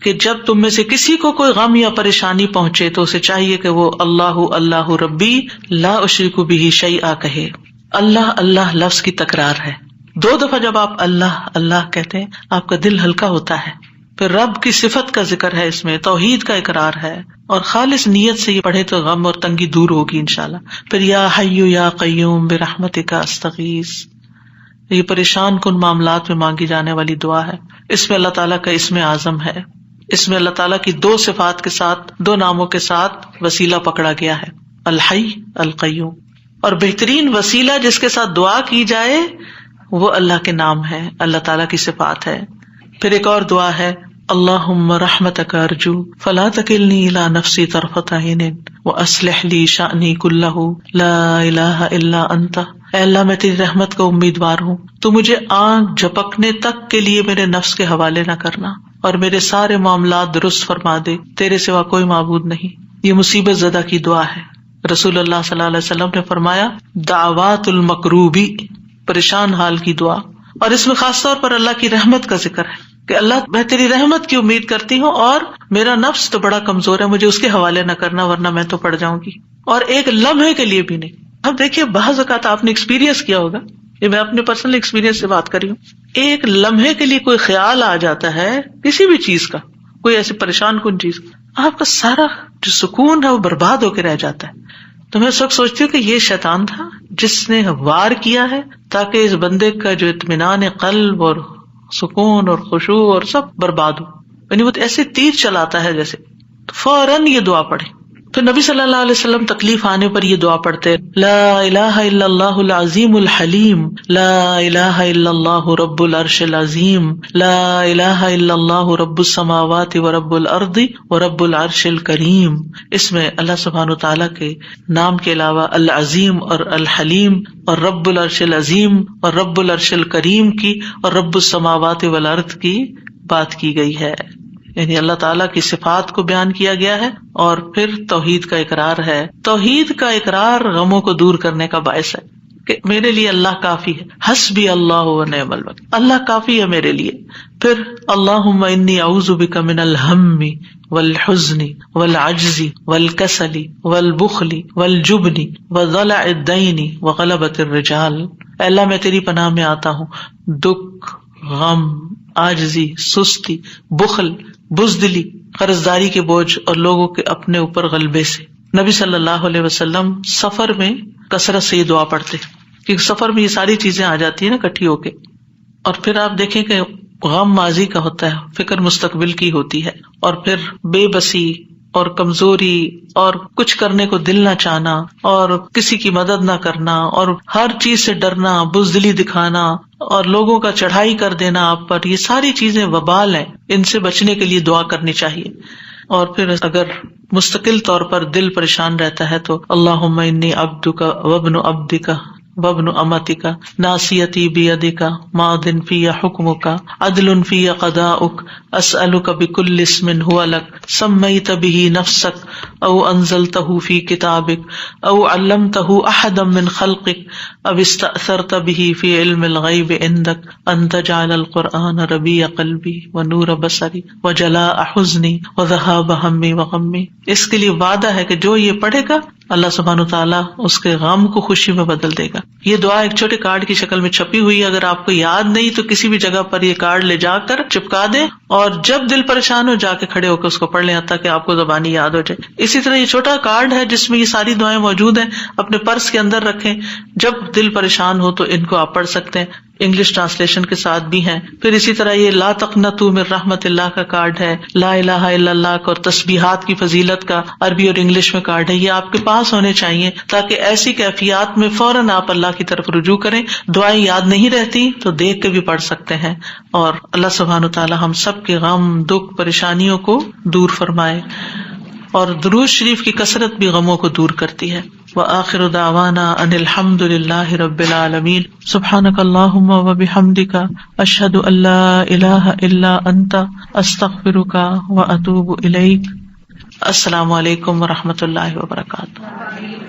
کہ جب تم میں سے کسی کو کوئی غم یا پریشانی پہنچے تو اسے چاہیے کہ وہ اللہ اللہ ربی لا اشرک بہ شیئا کہے. اللہ اللہ لفظ کی تکرار ہے. 2 دفعہ جب آپ اللہ اللہ کہتے ہیں آپ کا دل ہلکا ہوتا ہے. پھر رب کی صفت کا ذکر ہے، اس میں توحید کا اقرار ہے، اور خالص نیت سے یہ پڑھے تو غم اور تنگی دور ہوگی انشاءاللہ. پھر یا حی یا قیوم برحمتک استغیث، یہ پریشان کن معاملات میں مانگی جانے والی دعا ہے. اس میں اللہ تعالیٰ کا اسم اعظم ہے، اس میں اللہ تعالیٰ کی دو صفات کے ساتھ، دو ناموں کے ساتھ وسیلہ پکڑا گیا ہے، الحی القیوم. اور بہترین وسیلہ جس کے ساتھ دعا کی جائے وہ اللہ کے نام ہے، اللہ تعالیٰ کی صفات ہے. پھر ایک اور دعا ہے، اللہم رحمتک ارجو فلا تکلنی الی نفسی طرفۃ عین واصلح لی شأنی کلہ لا الہ الا انت. اے اللہ میں تیری رحمت کا امیدوار ہوں، تو مجھے آنکھ جھپکنے تک کے لیے میرے نفس کے حوالے نہ کرنا، اور میرے سارے معاملات درست فرما دے، تیرے سوا کوئی معبود نہیں. یہ مصیبت زدہ کی دعا ہے. رسول اللہ صلی اللہ علیہ وسلم نے فرمایا دعوات المکروبی، پریشان حال کی دعا. اور اس میں خاص طور پر اللہ کی رحمت کا ذکر ہے کہ اللہ میں تیری رحمت کی امید کرتی ہوں، اور میرا نفس تو بڑا کمزور ہے، مجھے اس کے حوالے نہ کرنا ورنہ میں تو پڑ جاؤں گی، اور ایک لمحے کے لیے بھی نہیں. اب دیکھیے بعض اوقات آپ نے ایکسپیرینس کیا ہوگا، یہ میں اپنے پرسنل ایکسپیرینس سے بات کر رہی ہوں، ایک لمحے کے لیے کوئی خیال آ جاتا ہے کسی بھی چیز کا، کوئی ایسی پریشان کن چیز، آپ کا سارا جو سکون ہے وہ برباد ہو کے رہ جاتا ہے. تو میں اس وقت سوچتی ہوں کہ یہ شیطان تھا جس نے وار کیا ہے تاکہ اس بندے کا جو اطمینان قلب اور سکون اور خشوع اور سب برباد ہو. یعنی وہ ایسے تیر چلاتا ہے جیسے، فوراً یہ دعا پڑھے. پھر نبی صلی اللہ علیہ وسلم تکلیف آنے پر یہ دعا پڑھتے، لا الہ الا اللہ العظیم الحلیم، لا الہ الا اللہ رب العرش العظیم، لا الہ الا اللہ رب السماوات ورب الارض ورب العرش الکریم. اس میں اللہ سبحانہ تعالیٰ کے نام کے علاوہ العظیم اور الحلیم اور رب العرش العظیم اور رب العرش الکریم کی اور رب السماوات والارض کی بات کی گئی ہے. یعنی اللہ تعالیٰ کی صفات کو بیان کیا گیا ہے، اور پھر توحید کا اقرار ہے. توحید کا اقرار غموں کو دور کرنے کا باعث ہے کہ میرے لیے اللہ کافی ہے، حسبی اللہ ونعم الوکیل، اللہ کافی ہے میرے لیے. پھر اللہم انی اعوذ بک من الہم والحزن والعجز والکسل والبخل والجبن وضلع الدین وغلبۃ الرجال. اے اللہ میں تیری پناہ میں آتا ہوں دکھ، غم، عاجزی، سستی، بخل، بزدلی، قرضداری کے بوجھ اور لوگوں کے اپنے اوپر غلبے سے. نبی صلی اللہ علیہ وسلم سفر میں کثرت سے یہ دعا پڑھتے کیونکہ سفر میں یہ ساری چیزیں آ جاتی ہیں نا اکٹھی ہو کے. اور پھر آپ دیکھیں کہ غم ماضی کا ہوتا ہے، فکر مستقبل کی ہوتی ہے، اور پھر بے بسی اور کمزوری اور کچھ کرنے کو دل نہ چاہنا اور کسی کی مدد نہ کرنا اور ہر چیز سے ڈرنا، بزدلی دکھانا اور لوگوں کا چڑھائی کر دینا آپ پر، یہ ساری چیزیں وبال ہیں. ان سے بچنے کے لیے دعا کرنی چاہیے. اور پھر اگر مستقل طور پر دل پریشان رہتا ہے تو اللہم انی عبدک وابن عبدک وابن امتک ناصیتی بیدک ماض فی حکمک عدل فی قضاؤک اسألک بکل اسم هو لک سمیت به نفسک او انزلتہ فی کتابک او علمتہ احدا من خلقک او استأثرت به فی علم الغیب عندک ان تجعل القرآن ربیع قلبی ونور بصری وجلاء حزنی وذہاب ہمی وغمی. اس کے لیے وعدہ ہے کہ جو یہ پڑھے گا اللہ سبحانہ وتعالیٰ اس کے غم کو خوشی میں بدل دے گا. یہ دعا ایک چھوٹے کارڈ کی شکل میں چھپی ہوئی ہے، اگر آپ کو یاد نہیں تو کسی بھی جگہ پر یہ کارڈ لے جا کر چپکا دیں، اور جب دل پریشان ہو جا کے کھڑے ہو کے اس کو پڑھ لیں تاکہ آپ کو زبانی یاد ہو جائے. اسی طرح یہ چھوٹا کارڈ ہے جس میں یہ ساری دعائیں موجود ہیں، اپنے پرس کے اندر رکھیں، جب دل پریشان ہو تو ان کو آپ پڑھ سکتے ہیں، انگلش ٹرانسلیشن کے ساتھ بھی ہیں. پھر اسی طرح یہ لا تقنطوا من رحمت اللہ کا کارڈ ہے، لا الہ الا اللہ اور تسبیحات کی فضیلت کا عربی اور انگلش میں کارڈ ہے. یہ آپ کے پاس ہونے چاہیے تاکہ ایسی کیفیات میں فوراً آپ اللہ کی طرف رجوع کریں. دعائیں یاد نہیں رہتی تو دیکھ کے بھی پڑھ سکتے ہیں. اور اللہ سبحانہ تعالی ہم سب کے غم، دکھ، پریشانیوں کو دور فرمائے. اور درود شریف کی کثرت بھی غموں کو دور کرتی ہے. وآخر دعوانا ان الحمد للہ رب العالمین. سبحانک اللہم وبحمدک اشہد ان لا الہ الا انت استغفرک واتوب الیک. السلام علیکم ورحمۃ اللہ وبرکاتہ.